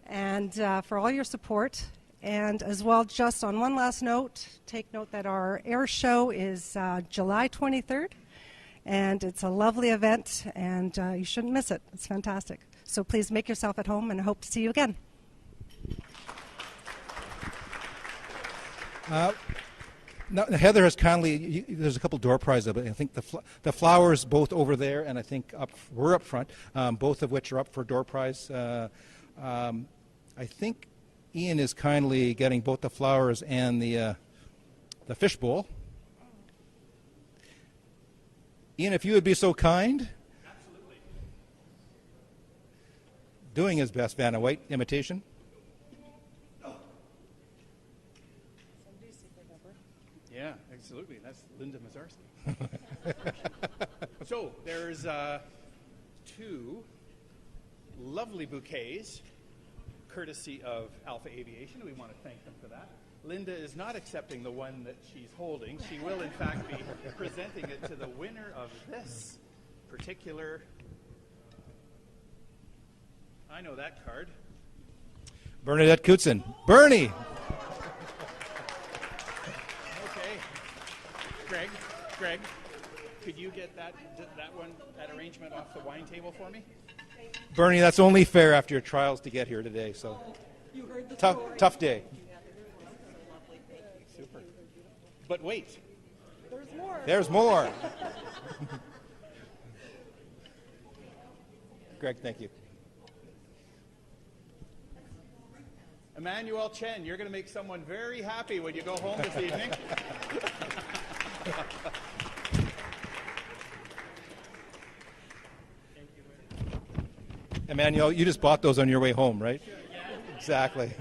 and for all your support. And as well, just on one last note, take note that our air show is July 23rd, and it's a lovely event, and you shouldn't miss it. It's fantastic. So please make yourself at home, and I hope to see you again.
Now, Heather has kindly, there's a couple door prizes, but I think the flowers both over there and I think we're up front, both of which are up for door prize. I think Ian is kindly getting both the flowers and the fishbowl. Ian, if you would be so kind.
Absolutely.
Doing his best Vanna White imitation.
Yeah, absolutely. That's Linda Mazarski. So there's 2 lovely bouquets, courtesy of Alpha Aviation. We want to thank them for that. Linda is not accepting the one that she's holding. She will, in fact, be presenting it to the winner of this particular. I know that card.
Bernadette Kutzen. Bernie!
Greg, could you get that arrangement off the wine table for me?
Bernie, that's only fair after your trials to get here today. So, tough day.
Super. But wait.
There's more. Greg, thank you.
Emmanuel Chen, you're going to make someone very happy when you go home this evening.
Emmanuel, you just bought those on your way home, right? Sure, yeah. Exactly.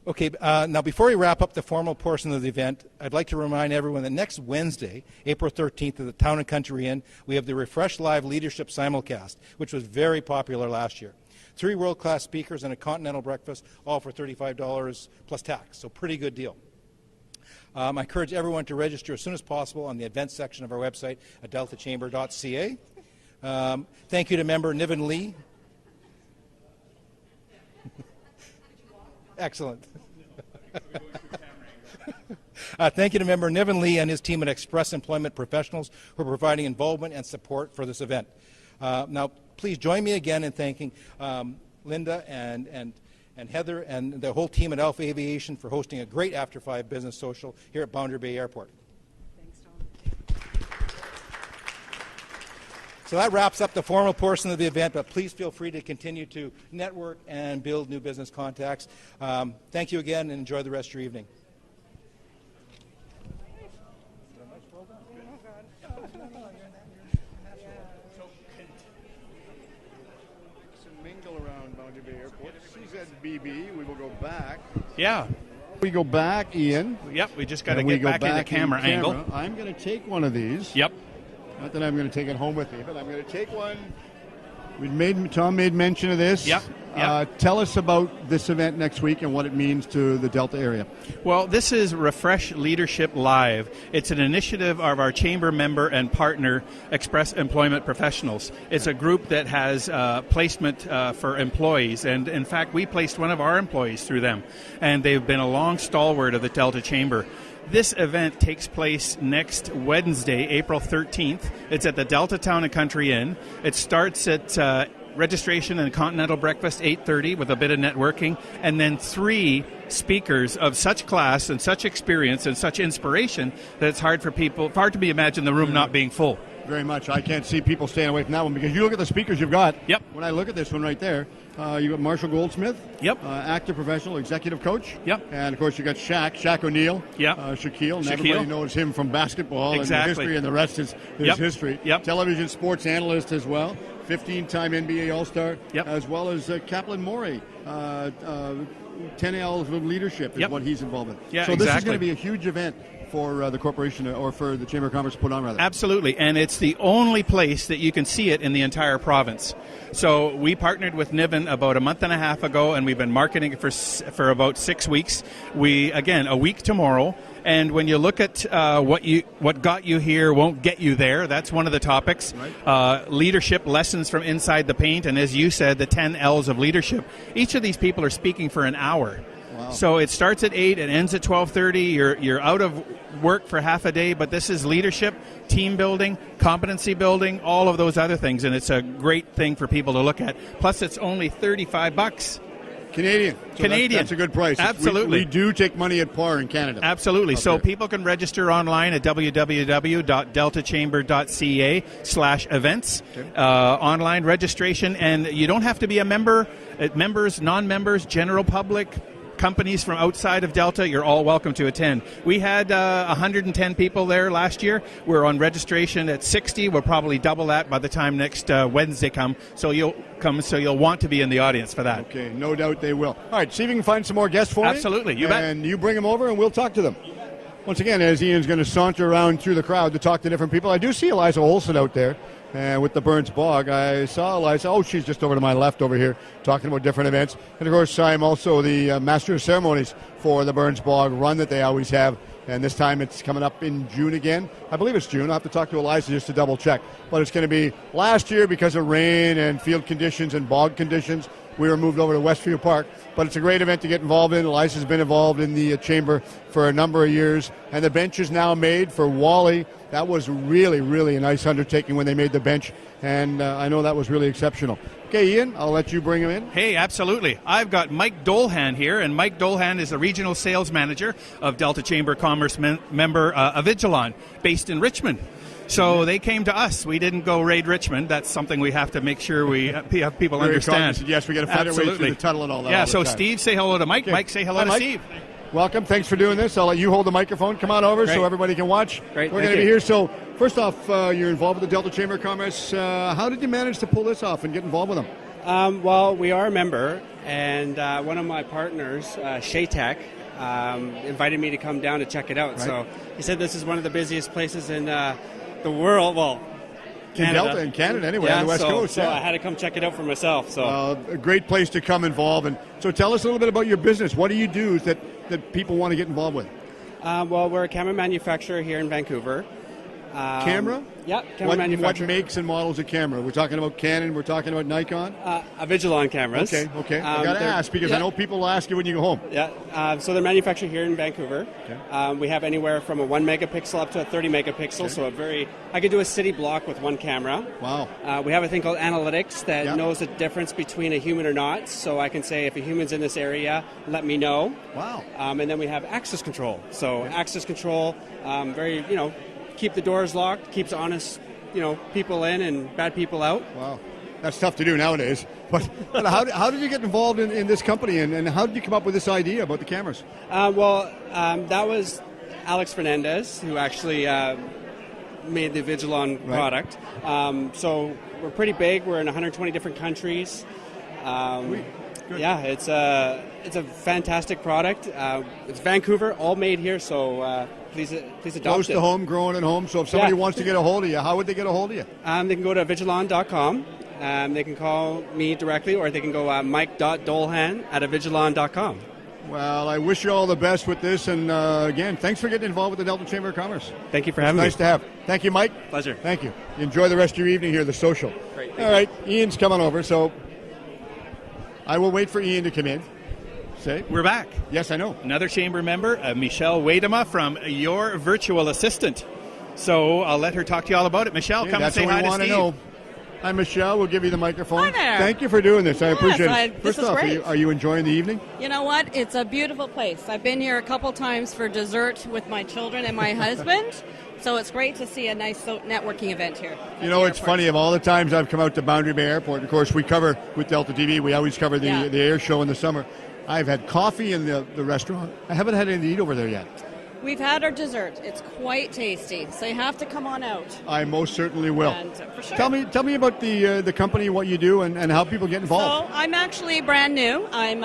Okay, now before we wrap up the formal portion of the event, I'd like to remind everyone that next Wednesday, April 13th, at the Town and Country Inn, we have the Refresh Live Leadership Simulcast, which was very popular last year. 3 world-class speakers and a continental breakfast, all for $35 plus tax, so pretty good deal. I encourage everyone to register as soon as possible on the events section of our website at deltachamber.ca. Thank you to member Niven Lee. Excellent. Thank you to member Niven Lee and his team at Express Employment Professionals who are providing involvement and support for this event. Now, please join me again in thanking Linda and Heather and the whole team at Alpha Aviation for hosting a great After 5 business social here at Boundary Bay Airport.
Thanks, Tom.
So that wraps up the formal portion of the event, but please feel free to continue to network and build new business contacts. Thank you again and enjoy the rest of your evening.
Mingle around Boundary Bay Airport. CZBB, we will go back.
Yeah.
we go back, Ian.
Yep, we just got to
and we
get
go
back in the camera angle.
I'm going to take one of these.
Yep.
Not that I'm going to take it home with me, but I'm going to take one. Tom made mention of this.
Yep.
Tell us about this event next week and what it means to the Delta area.
Well, this is Refresh Leadership Live. It's an initiative of our chamber member and partner, Express Employment Professionals. It's a group that has placement for employees, and in fact, we placed one of our employees through them, and they've been a long stalwart of the Delta Chamber. This event takes place next Wednesday, April 13th. It's at the Delta Town and Country Inn. It starts at registration and continental breakfast 8:30 with a bit of networking, and then 3 speakers of such class and such experience and such inspiration that it's hard to be imagined the room not being full.
Very much. I can't see people staying away from that one because you look at the speakers you've got.
Yep.
When I look at this one right there, you got Marshall Goldsmith.
Yep.
Actor, professional, executive coach.
Yep.
And of course you got Shaq O'Neal.
Yep.
Shaquille. And everybody knows him from basketball and the history, and the rest is history.
Yep.
Television sports analyst as well. 15-time NBA All-Star.
Yep.
As well as Kaplan Morey. 10 L's of leadership is what he's involved in.
Yeah,
so this is going to be a huge event for the corporation, or for the Chamber of Commerce to put on, rather.
Absolutely, and it's the only place that you can see it in the entire province. So we partnered with Niven about a month and a half ago, and we've been marketing it for about 6 weeks. A week tomorrow. And when you look at what got you here won't get you there, that's one of the topics. Right. Leadership lessons from inside the paint, and as you said, the 10 L's of leadership. Each of these people are speaking for an hour. Wow. So it starts at 8, it ends at 12:30. You're out of work for half a day, but this is leadership, team building, competency building, all of those other things, and it's a great thing for people to look at. Plus, it's only $35.
Canadian. So
Canadian.
That's a good price.
Absolutely.
We do take money at par in Canada.
Absolutely. So people can register online at www.deltachamber.ca/events. Okay. Online registration, and you don't have to be a member. Members, non-members, general public, companies from outside of Delta, you're all welcome to attend. We had 110 people there last year. We're on registration at 60. We'll probably double that by the time next Wednesday comes. So you'll want to be in the audience for that.
Okay, no doubt they will. All right, see if we can find some more guests for
Absolutely, you bet.
And you bring them over and we'll talk to them. Once again, as Ian's going to saunter around through the crowd to talk to different people, I do see Eliza Olson out there. With the Burns Bog, I saw Eliza. Oh, she's just over to my left over here talking about different events. And, of course, I'm also the Master of Ceremonies for the Burns Bog run that they always have. And this time it's coming up in June again. I believe it's June. I'll have to talk to Eliza just to double check. But it's going to be last year because of rain and field conditions and bog conditions. We were moved over to Westview Park. But it's a great event to get involved in. Eliza's been involved in the chamber for a number of years. And the bench is now made for Wally. That was really, really a nice undertaking when they made the bench. And I know that was really exceptional. Okay, Ian, I'll let you bring him in.
Hey, absolutely. I've got Mike Dolhan here, and Mike Dolhan is the regional sales manager of Delta Chamber of Commerce member Avigilon, based in Richmond. So they came to us. We didn't go raid Richmond. That's something we have to make sure we have people understand.
Yes, we got to find our way through the tunnel and all that.
Yeah, so Steve, say hello to Mike. Okay. Mike, say hello to Steve.
Welcome. Thanks for doing this. I'll let you hold the microphone. Come on over so everybody can watch.
Great.
We're going to be here. So first off, you're involved with the Delta Chamber of Commerce. How did you manage to pull this off and get involved with them?
Well, we are a member, and one of my partners, Shaytek, invited me to come down to check it out. Right. So he said this is one of the busiest places in the world. Well, Canada.
In Canada, anyway, on the West Coast.
So I had to come check it out for myself. So
a great place to come involve. And so tell us a little bit about your business. What do you do that people want to get involved with?
Well, we're a camera manufacturer here in Vancouver.
Camera?
Yeah, camera manufacturer.
What makes and models of camera? We're talking about Canon, we're talking about Nikon?
Avigilon cameras.
Okay. I got to ask because I know people will ask you when you go home.
Yeah, so they're manufactured here in Vancouver. Okay. We have anywhere from a 1 megapixel up to a 30 megapixel, okay. So I could do a city block with one camera.
Wow.
We have a thing called analytics that knows the difference between a human or not, so I can say if a human's in this area, let me know.
Wow.
And then we have access control. So access control, keep the doors locked, keeps honest, people in and bad people out.
Wow, that's tough to do nowadays. But how did you get involved in this company, and how did you come up with this idea about the cameras?
That was Alex Fernandez, who actually made the Avigilon product. So we're pretty big. We're in 120 different countries.
Good.
Yeah, it's a fantastic product. It's Vancouver, all made here, so please adopt
Close
it.
to home, growing at home. So if somebody wants to get a hold of you, how would they get a hold of you?
They can go to vigilon.com. They can call me directly, or they can go mike.dolhan@vigilon.com.
Well, I wish you all the best with this, and again, thanks for getting involved with the Delta Chamber of Commerce.
Thank you for having me.
Nice to have. Thank you, Mike.
Pleasure.
Thank you. Enjoy the rest of your evening here, the social.
Great.
All right, Ian's coming over, so I will wait for Ian to come in. Say,
We're back.
yes, I know.
Another chamber member, Michelle Wadema from Your Virtual Assistant. So I'll let her talk to you all about it. Michelle,
Okay,
come and
that's
say
what
hi
we
to
want to
Steve.
know. Hi, Michelle. We'll give you the microphone.
Hi there.
Thank you for doing this. I
Yes,
appreciate it.
this
First
is
off,
great.
are you enjoying the evening?
You know what? It's a beautiful place. I've been here a couple times for dessert with my children and my husband, so it's great to see a nice networking event here.
You know, it's funny. Of all the times I've come out to Boundary Bay Airport, of course, we cover with Delta TV. We always cover the air show in the summer. I've had coffee in the restaurant. I haven't had anything to eat over there yet.
We've had our dessert. It's quite tasty, so you have to come on out.
I most certainly will.
And, for sure.
Tell me about the company, what you do, and how people get involved.
So I'm actually brand new. I'm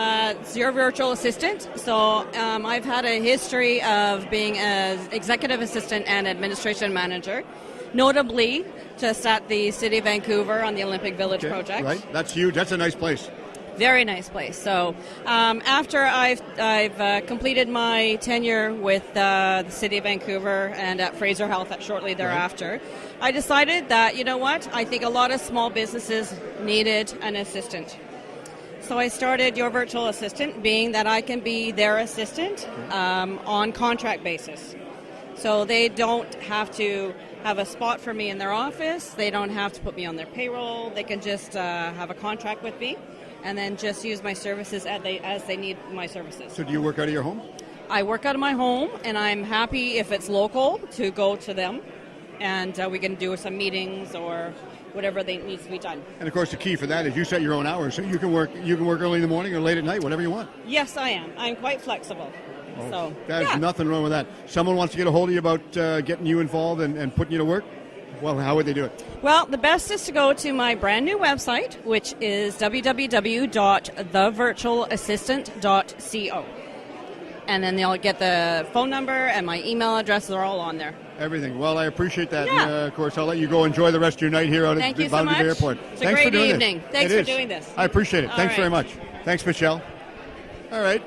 Your Virtual Assistant. So I've had a history of being an executive assistant and administration manager, notably just at the City of Vancouver on the Olympic Village project.
Right, that's huge. That's a nice place.
Very nice place. So after I've completed my tenure with the City of Vancouver and at Fraser Health shortly thereafter, I decided that, you know what, I think a lot of small businesses needed an assistant. So I started Your Virtual Assistant, being that I can be their assistant on contract basis. So they don't have to have a spot for me in their office. They don't have to put me on their payroll. They can just have a contract with me and then just use my services as they need my services.
So do you work out of your home?
I work out of my home, and I'm happy if it's local to go to them, and we can do some meetings or whatever needs to be done.
And of course, the key for that is you set your own hours, so you can work early in the morning or late at night, whatever you want.
Yes, I am. I'm quite flexible. So
There's nothing wrong with that. Someone wants to get a hold of you about getting you involved and putting you to work? Well, how would they do it?
Well, the best is to go to my brand new website, which is www.thevirtualassistant.co. And then they'll get the phone number and my email address are all on there.
Everything. Well, I appreciate that.
Yeah.
And, of course, I'll let you go enjoy the rest of your night here out at
Thank
the
you so
Boundary Bay
much.
Airport.
It's a
Thanks
great
for doing
evening.
This.
Thanks
It
for
is.
doing this.
I appreciate it.
All
Thanks
right.
very much. Thanks, Michelle. All right.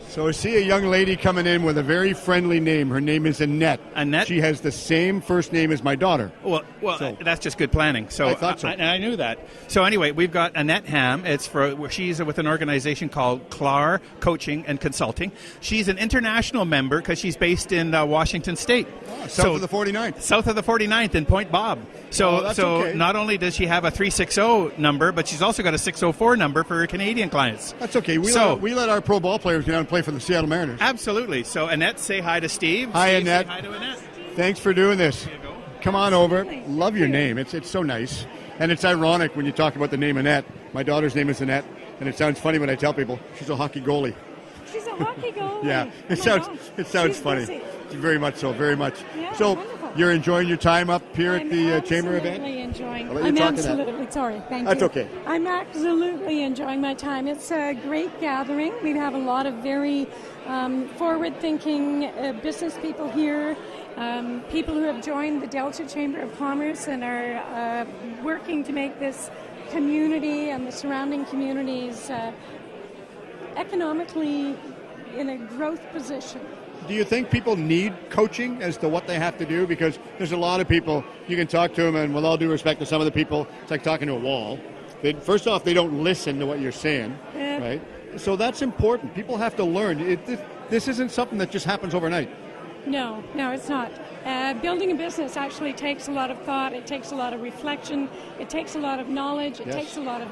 So I see a young lady coming in with a very friendly name. Her name is Annette.
Annette?
She has the same first name as my daughter.
Well,
So-
that's just good planning. So
I thought so.
I knew that. So anyway, we've got Annette Ham. She's with an organization called CLAR Coaching and Consulting. She's an international member because she's based in Washington State.
South of the 49th.
South of the 49th in Point Bob.
Oh, that's okay.
Not only does she have a 360 number, but she's also got a 604 number for her Canadian clients.
That's okay. We let our pro ball players get out and play for the Seattle Mariners.
Absolutely. So Annette, say hi to Steve.
Hi,
Steve,
Annette.
Say hi to Annette.
Thanks for doing this.
There you go.
Come on over. Love your name. It's so nice. And it's ironic when you talk about the name Annette. My daughter's name is Annette, and it sounds funny when I tell people she's a hockey goalie.
She's a hockey goalie.
Yeah, it sounds funny.
Busy.
Very much so, very much.
Yeah,
So
wonderful.
you're enjoying your time up here at the chamber event?
Absolutely enjoying.
I'll let you
I'm
talk to that.
absolutely sorry. Thank
That's
you.
okay.
I'm absolutely enjoying my time. It's a great gathering. We have a lot of very forward-thinking business people here. People who have joined the Delta Chamber of Commerce and are working to make this community and the surrounding communities economically in a growth position.
Do you think people need coaching as to what they have to do? Because there's a lot of people, you can talk to them, and with all due respect to some of the people, it's like talking to a wall. First off, they don't listen to what you're saying, right? So that's important. People have to learn. This isn't something that just happens overnight.
No, it's not. Building a business actually takes a lot of thought. It takes a lot of reflection. It takes a lot of knowledge. It takes a lot of,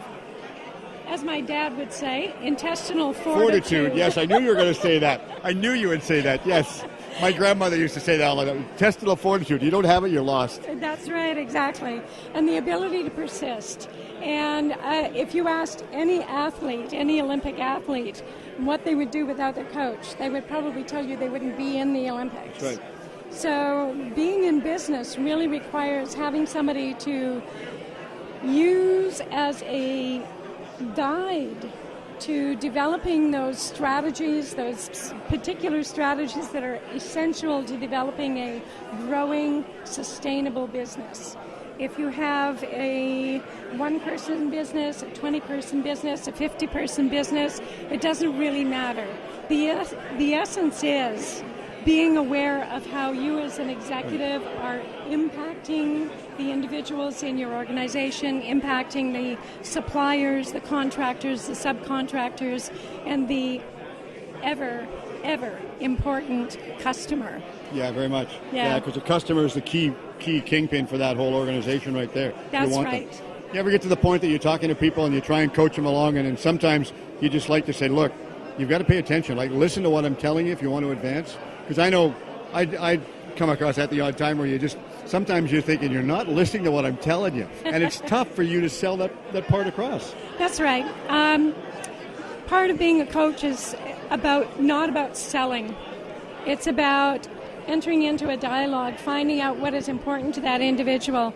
as my dad would say, intestinal fortitude.
Yes, I knew you were going to say that. I knew you would say that, yes. My grandmother used to say that all the time. Intestinal fortitude. You don't have it, you're lost.
That's right, exactly. And the ability to persist. And if you asked any athlete, any Olympic athlete, what they would do without their coach, they would probably tell you they wouldn't be in the Olympics.
That's right.
So being in business really requires having somebody to use as a guide to developing those strategies, those particular strategies that are essential to developing a growing, sustainable business. If you have a one-person business, a 20-person business, a 50-person business, it doesn't really matter. The essence is being aware of how you as an executive are impacting the individuals in your organization, impacting the suppliers, the contractors, the subcontractors, and the ever important customer.
Yeah, very much.
Yeah,
because the customer is the key kingpin for that whole organization right there.
That's
you want
right.
Them. You ever get to the point that you're talking to people and you try and coach them along, and then sometimes you just like to say, look, you've got to pay attention. Like, listen to what I'm telling you if you want to advance. Because I know I come across at the odd time where you just, sometimes you're thinking you're not listening to what I'm telling you. And it's tough for you to sell that part across.
That's right. Part of being a coach is not about selling. It's about entering into a dialogue, finding out what is important to that individual.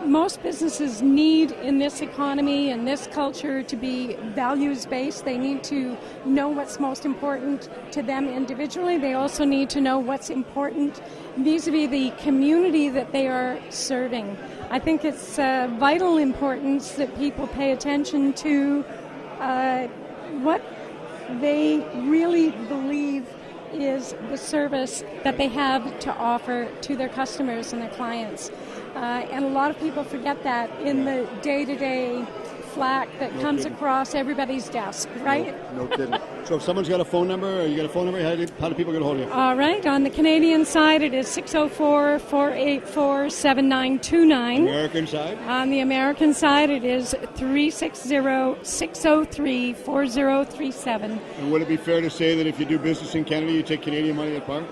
Most businesses need, in this economy and this culture, to be values-based. They need to know what's most important to them individually. They also need to know what's important vis-a-vis the community that they are serving. I think it's vital importance that people pay attention to what they really believe is the service that they have to offer to their customers and their clients. And a lot of people forget that in the day-to-day flack that comes across everybody's desk, right?
No kidding. So if someone's got a phone number, or you got a phone number, how do people get a hold of you?
All right. On the Canadian side, it is 604-484-7929.
American side?
On the American side, it is 360-603-4037.
And would it be fair to say that if you do business in Canada, you take Canadian money at par?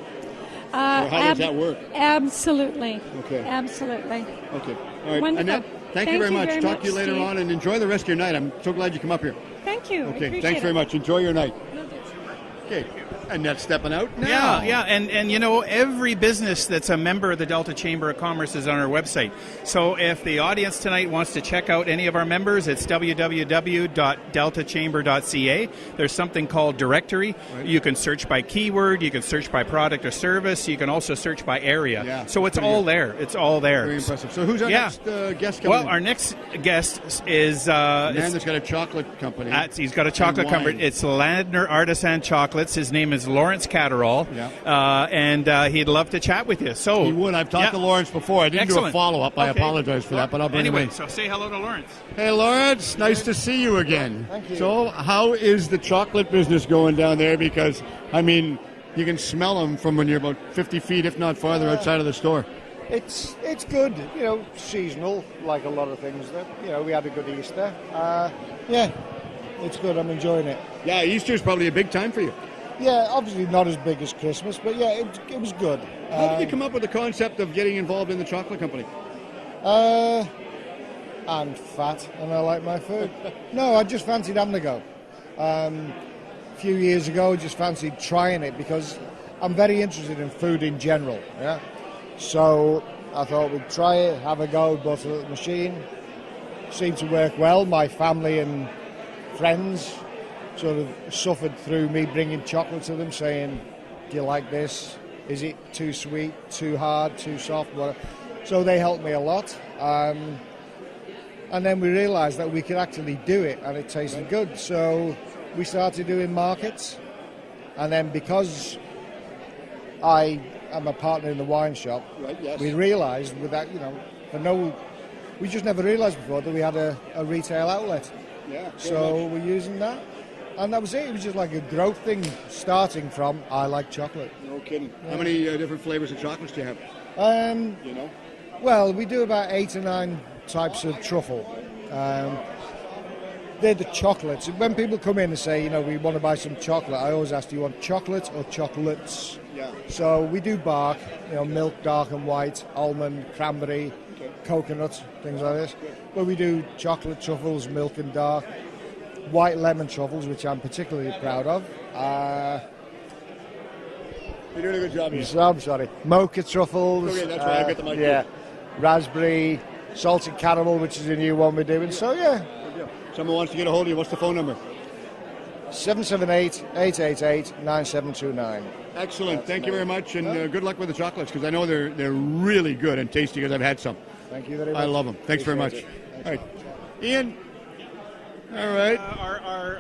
Or how does that work?
Absolutely.
Okay.
Absolutely.
Okay. All right.
Wonderful.
Annette, thank you very much. Talk to you later on, and enjoy the rest of your night. I'm so glad you come up here.
Thank you.
Okay. Thanks very much. Enjoy your night. Okay. Annette's stepping out now.
Yeah, and you know, every business that's a member of the Delta Chamber of Commerce is on our website. So if the audience tonight wants to check out any of our members, it's www.deltachamber.ca. There's something called directory. Right. You can search by keyword, you can search by product or service, you can also search by area.
Yeah,
so it's all there. It's all there.
Very impressive. So who's our next guest coming in?
Our next guest is
a man that's got a chocolate company.
He's got a chocolate company. It's Landner Artisan Chocolates. His name is Lawrence Catterall, and he'd love to chat with you. So
he would. I've talked to Lawrence before. I didn't do a follow-up. I apologize for that, but I'll bring him in.
So say hello to Lawrence.
Hey, Lawrence. Nice to see you again.
Thank you.
So how is the chocolate business going down there? Because, I mean, you can smell them from when you're about 50 feet, if not farther, outside of the store.
It's good, you know, seasonal, like a lot of things. That, you know, we had a good Easter. Yeah, it's good. I'm enjoying it.
Yeah, Easter's probably a big time for you.
Yeah, obviously not as big as Christmas, but yeah, it was good.
How did you come up with the concept of getting involved in the chocolate company?
I'm fat and I like my food. No, I just fancied having a go. A few years ago, I just fancied trying it because I'm very interested in food in general. Yeah, so I thought we'd try it, have a go, bought a little machine. Seemed to work well. My family and friends sort of suffered through me bringing chocolate to them, saying, do you like this? Is it too sweet, too hard, too soft? So they helped me a lot. And then we realised that we could actually do it and it tasted good. So we started doing markets. And then because I am a partner in the wine shop, we realised with that, you know, we just never realised before that we had a retail outlet.
Yeah.
So we're using that. And that was it. It was just like a growth thing, starting from I like chocolate.
No kidding. Yeah. How many different flavors of chocolates do you have? You know?
Well, we do about 8 or 9 types of truffle. They're the chocolates. When people come in and say, you know, we want to buy some chocolate, I always ask, do you want chocolate or chocolates?
Yeah.
So we do bark, you know, milk, dark and white, almond, cranberry, coconut, things like this. But we do chocolate truffles, milk and dark. White lemon truffles, which I'm particularly proud of.
You're doing a good job here.
I'm sorry. Mocha truffles.
Okay, that's right. I got the mic.
Yeah. Raspberry, salted caramel, which is a new one we're doing. So yeah.
Someone wants to get a hold of you. What's the phone number?
778-888-9729.
Excellent. Thank you very much, and good luck with the chocolates, because I know they're really good and tasty, because I've had some.
Thank you very much.
I love them. Thanks very much. All right. Ian. All right.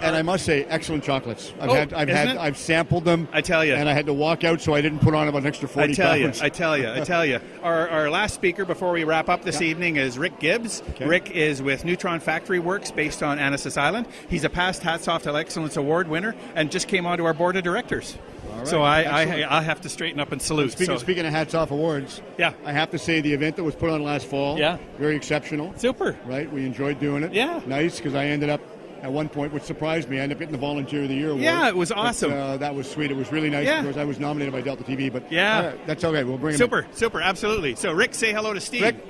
And I must say, excellent chocolates. I've sampled them.
I tell you.
And I had to walk out, so I didn't put on about an extra 40 pounds.
I tell you. Our last speaker before we wrap up this evening is Rick Gibbs.
Okay.
Rick is with Neutron Factory Works based on Annacis Island. He's a past Hats Off to Excellence Award winner and just came onto our board of directors.
All right.
So I have to straighten up and salute.
Speaking of Hats Off Awards,
yeah,
I have to say the event that was put on last fall, very exceptional.
Super.
Right? We enjoyed doing it.
Yeah.
Nice, because I ended up, at one point, which surprised me, I ended up getting the Volunteer of the Year award.
Yeah, it was awesome.
But, that was sweet. It was really nice.
Yeah.
Of course, I was nominated by Delta TV, but
yeah,
that's okay. We'll bring him in.
Super, absolutely. So, Rick, say hello to Steve.
Rick.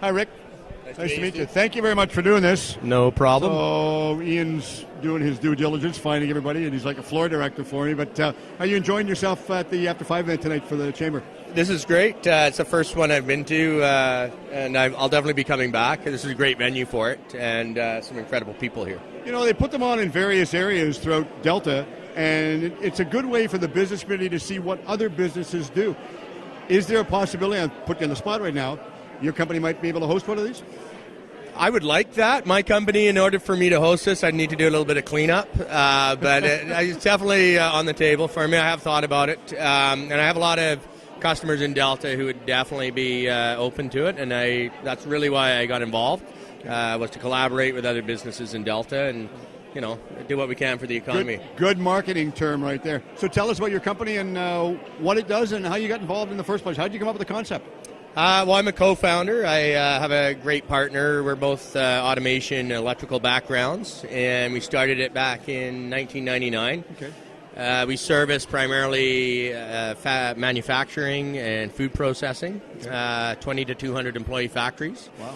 Hi, Rick. Nice to meet you. Thank you very much for doing this.
No problem.
So Ian's doing his due diligence, finding everybody, and he's like a floor director for me. But are you enjoying yourself at the After 5 event tonight for the Chamber?
This is great. It's the first one I've been to, and I'll definitely be coming back. This is a great venue for it, and some incredible people here.
You know, they put them on in various areas throughout Delta, and it's a good way for the business community to see what other businesses do. Is there a possibility, I'm putting you on the spot right now, your company might be able to host one of these?
I would like that. My company, in order for me to host this, I'd need to do a little bit of cleanup. But it's definitely on the table for me. I have thought about it. And I have a lot of customers in Delta who would definitely be open to it. And that's really why I got involved, was to collaborate with other businesses in Delta and, you know, do what we can for the economy.
Good marketing term right there. So tell us about your company and what it does and how you got involved in the first place. How did you come up with the concept?
Well, I'm a co-founder. I have a great partner. We're both automation and electrical backgrounds, and we started it back in 1999.
Okay.
We service primarily manufacturing and food processing, 20 to 200 employee factories.
Wow.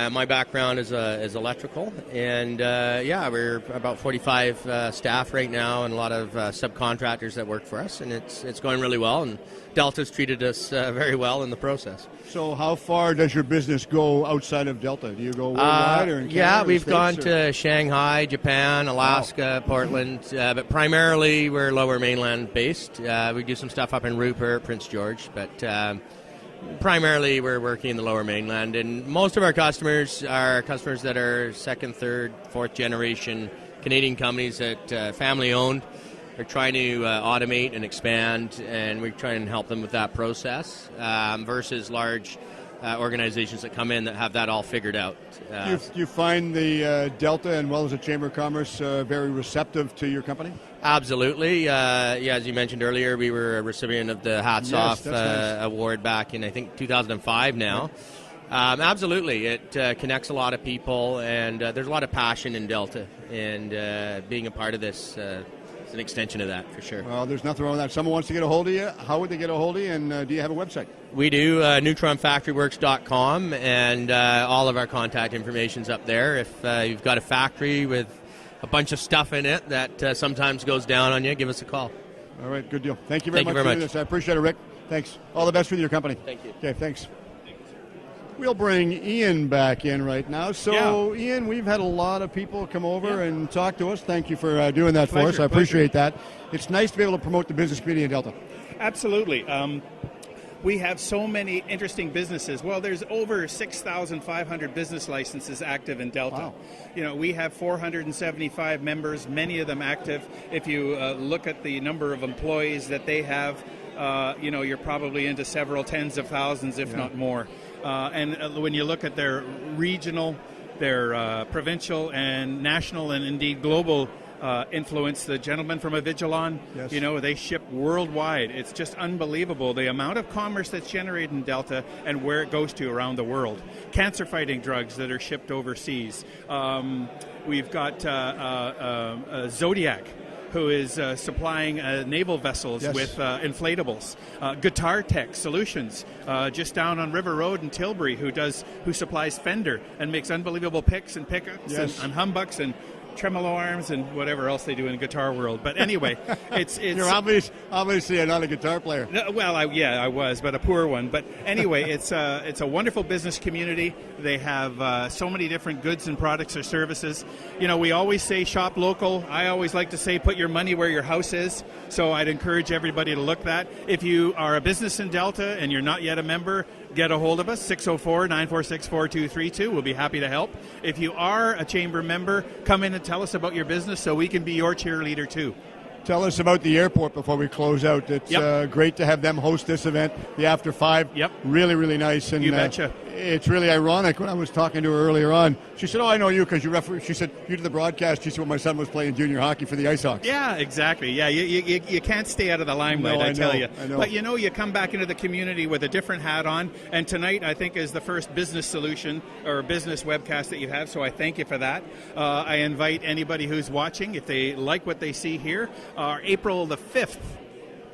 My background is electrical, and we're about 45 staff right now, and a lot of subcontractors that work for us, and it's going really well. And Delta's treated us very well in the process.
So how far does your business go outside of Delta? Do you go worldwide or in Canada?
Yeah, we've
States,
gone to Shanghai, Japan, Alaska, Portland, but primarily we're lower mainland based. We do some stuff up in Rupert, Prince George, but primarily we're working in the lower mainland. And most of our customers are customers that are second, third, fourth generation Canadian companies that family owned. They're trying to automate and expand, and we're trying to help them with that process versus large organizations that come in that have that all figured out.
Do you find the Delta and well as the Chamber of Commerce very receptive to your company?
Absolutely. As you mentioned earlier, we were a recipient of the Hats Off award back in, I think, 2005 now. Right. Absolutely. It connects a lot of people, and there's a lot of passion in Delta, and being a part of this an extension of that, for sure.
Well, there's nothing wrong with that. Someone wants to get a hold of you. How would they get a hold of you, and do you have a website?
We do, neutronfactoryworks.com, and all of our contact information's up there. If you've got a factory with a bunch of stuff in it that sometimes goes down on you, give us a call.
All right, good deal. Thank you very much
for
doing this. I appreciate it, Rick. Thanks. All the best with your company.
Thank you.
Okay, thanks. We'll bring Ian back in right now. So, Ian, we've had a lot of people come over and talk to us. Thank you for doing that for us. I appreciate that. It's nice to be able to promote the business community in Delta.
Absolutely. We have so many interesting businesses. Well, there's over 6,500 business licenses active in Delta.
Wow.
You know, we have 475 members, many of them active. If you look at the number of employees that they have, you're probably into several tens of thousands, if not more. And when you look at their regional, their provincial and national and indeed global influence, the gentleman from Avigilon, they ship worldwide. It's just unbelievable the amount of commerce that's generated in Delta and where it goes to around the world. Cancer fighting drugs that are shipped overseas. We've got Zodiac, who is supplying naval vessels with inflatables. Guitar Tech Solutions, just down on River Road in Tilbury, who supplies Fender and makes unbelievable picks and pickups and humbucks and tremolo arms and whatever else they do in guitar world. But anyway, it's
You're obviously not a guitar player.
No, well, I was, but a poor one. But anyway, it's a wonderful business community. They have so many different goods and products or services. You know, we always say shop local. I always like to say put your money where your house is. So I'd encourage everybody to look that. If you are a business in Delta and you're not yet a member, get a hold of us, 604-946-4232. We'll be happy to help. If you are a Chamber member, come in and tell us about your business so we can be your cheerleader too.
Tell us about the airport before we close out. It's great to have them host this event, the After 5.
Yep.
Really, really nice. And
you betcha.
It's really ironic. When I was talking to her earlier on, she said, I know you because you referee. She said, you did the broadcast. She said, when my son was playing junior hockey for the Ice Hawks.
Yeah, exactly. Yeah, you can't stay out of the limelight, I tell you.
I know.
But, you come back into the community with a different hat on. And tonight, I think, is the first business solution or business webcast that you have. So I thank you for that. I invite anybody who's watching, if they like what they see here, April the 5th.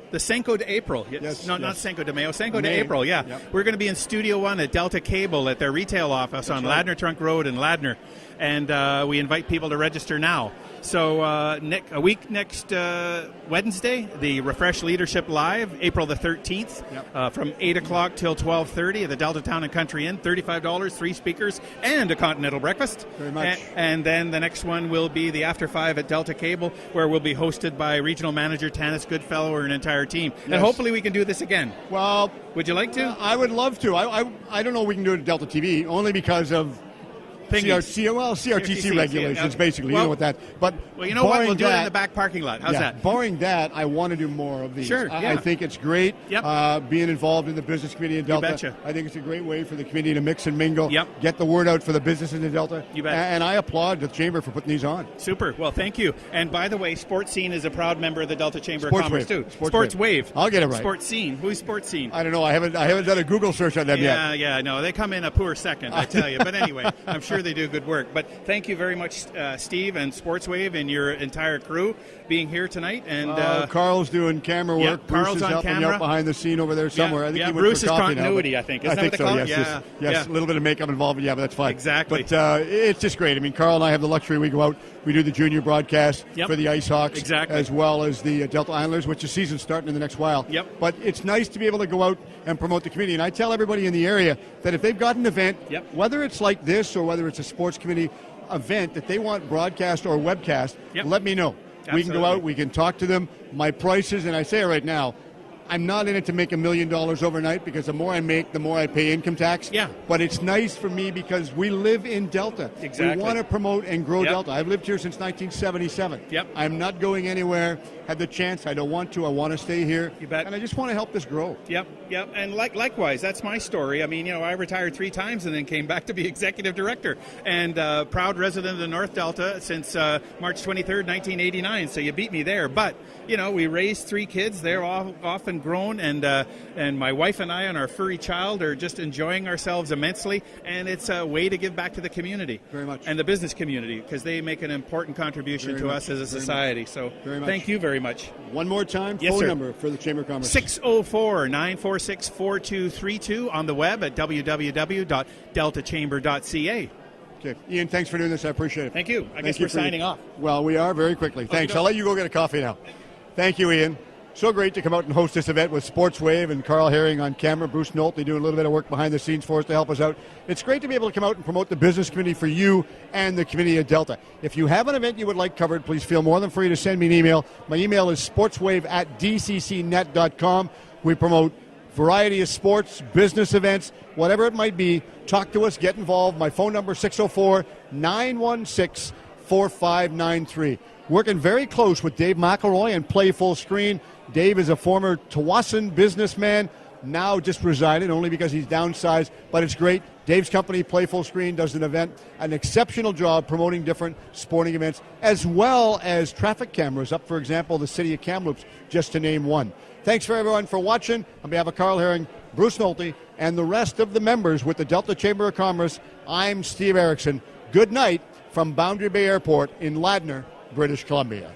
The Cinco de April. Not Cinco de Mayo. Cinco de April, yeah. Yep. We're going to be in Studio 1 at Delta Cable at their retail office on Ladner Trunk Road in Ladner. And we invite people to register now. So a week next Wednesday, the Refresh Leadership Live, April the 13th, from 8 o'clock till 12:30 at the Delta Town and Country Inn, $35, 3 speakers, and a continental breakfast.
Very much.
And then the next one will be the After 5 at Delta Cable, where we'll be hosted by Regional Manager Tanis Goodfellow and an entire team. Yes. And hopefully we can do this again.
Well,
would you like to?
I would love to. I don't know if we can do it at Delta TV, only because of CRTC regulations, basically.
Well,
you know what that. But
you know what? We'll do it in the back parking lot. How's that?
Barring that, I want to do more of these.
Sure.
I think it's great being involved in the business community in Delta.
You betcha.
I think it's a great way for the community to mix and mingle.
Yep.
Get the word out for the businesses in Delta.
You bet.
And I applaud the Chamber for putting these on.
Super. Well, thank you. And by the way, Sports Scene is a proud member of the Delta Chamber of Commerce too. Sportswave.
I'll get it right.
Sports Scene. Who's Sports Scene?
I don't know. I haven't done a Google search on them yet.
Yeah. No, they come in a poor second, I tell you. But anyway, I'm sure they do good work. But thank you very much, Steve and Sportswave and your entire crew being here tonight. And
Carl's doing camera work.
Yeah,
Bruce
Carl's
is
on
helping
camera
out behind the scene over there somewhere. I think he went
Bruce
for
is
coffee
continuity,
now,
I think. Isn't
I
that
think
what
so.
they call it?
Yes. A little bit of makeup involved, but that's fine.
Exactly.
But it's just great. I mean, Carl and I have the luxury. We go out, we do the junior broadcast for the Ice Hawks, as well as the Delta Islanders, which the season's starting in the next while.
Yep.
But it's nice to be able to go out and promote the community. And I tell everybody in the area that if they've got an event, whether it's like this or whether it's a sports committee event that they want broadcast or webcast, let me know.
Absolutely.
We can go out, we can talk to them. My prices, and I say it right now, I'm not in it to make $1 million overnight, because the more I make, the more I pay income tax.
Yeah.
But it's nice for me because we live in Delta.
Exactly.
We want to promote and grow Delta. I've lived here since 1977.
Yep.
I'm not going anywhere. Had the chance. I don't want to. I want to stay here.
You bet.
And I just want to help this grow.
Yep. And likewise, that's my story. I mean, I retired 3 times and then came back to be executive director, and proud resident of the North Delta since March 23rd, 1989. So you beat me there. But we raised 3 kids. They're all off and grown, and my wife and I and our furry child are just enjoying ourselves immensely. And it's a way to give back to the community,
very much,
and the business community, because they make an important contribution to us as a society. So thank you very much.
One more time,
yes,
phone
sir.
number for the Chamber of Commerce.
604-946-4232 on the web at www.deltachamber.ca.
Okay. Ian, thanks for doing this. I appreciate it.
Thank you. I guess we're signing off.
Well, we are very quickly. Thanks. I'll let you go get a coffee now. Thank you, Ian. So great to come out and host this event with Sportswave and Carl Herring on camera, Bruce Nolte doing a little bit of work behind the scenes for us to help us out. It's great to be able to come out and promote the business community for you and the community of Delta. If you have an event you would like covered, please feel more than free to send me an email. My email is sportswave@dccnet.com. We promote variety of sports, business events, whatever it might be. Talk to us, get involved. My phone number, 604-916-4593. Working very close with Dave McElroy and Play Full Screen. Dave is a former Tawasin businessman, now just resided only because he's downsized, but it's great. Dave's company, Play Full Screen, does an exceptional job promoting different sporting events, as well as traffic cameras up, for example, the city of Kamloops, just to name one. Thanks for everyone for watching. On behalf of Carl Herring, Bruce Nolte, and the rest of the members with the Delta Chamber of Commerce, I'm Steve Erickson. Good night from Boundary Bay Airport in Ladner, British Columbia.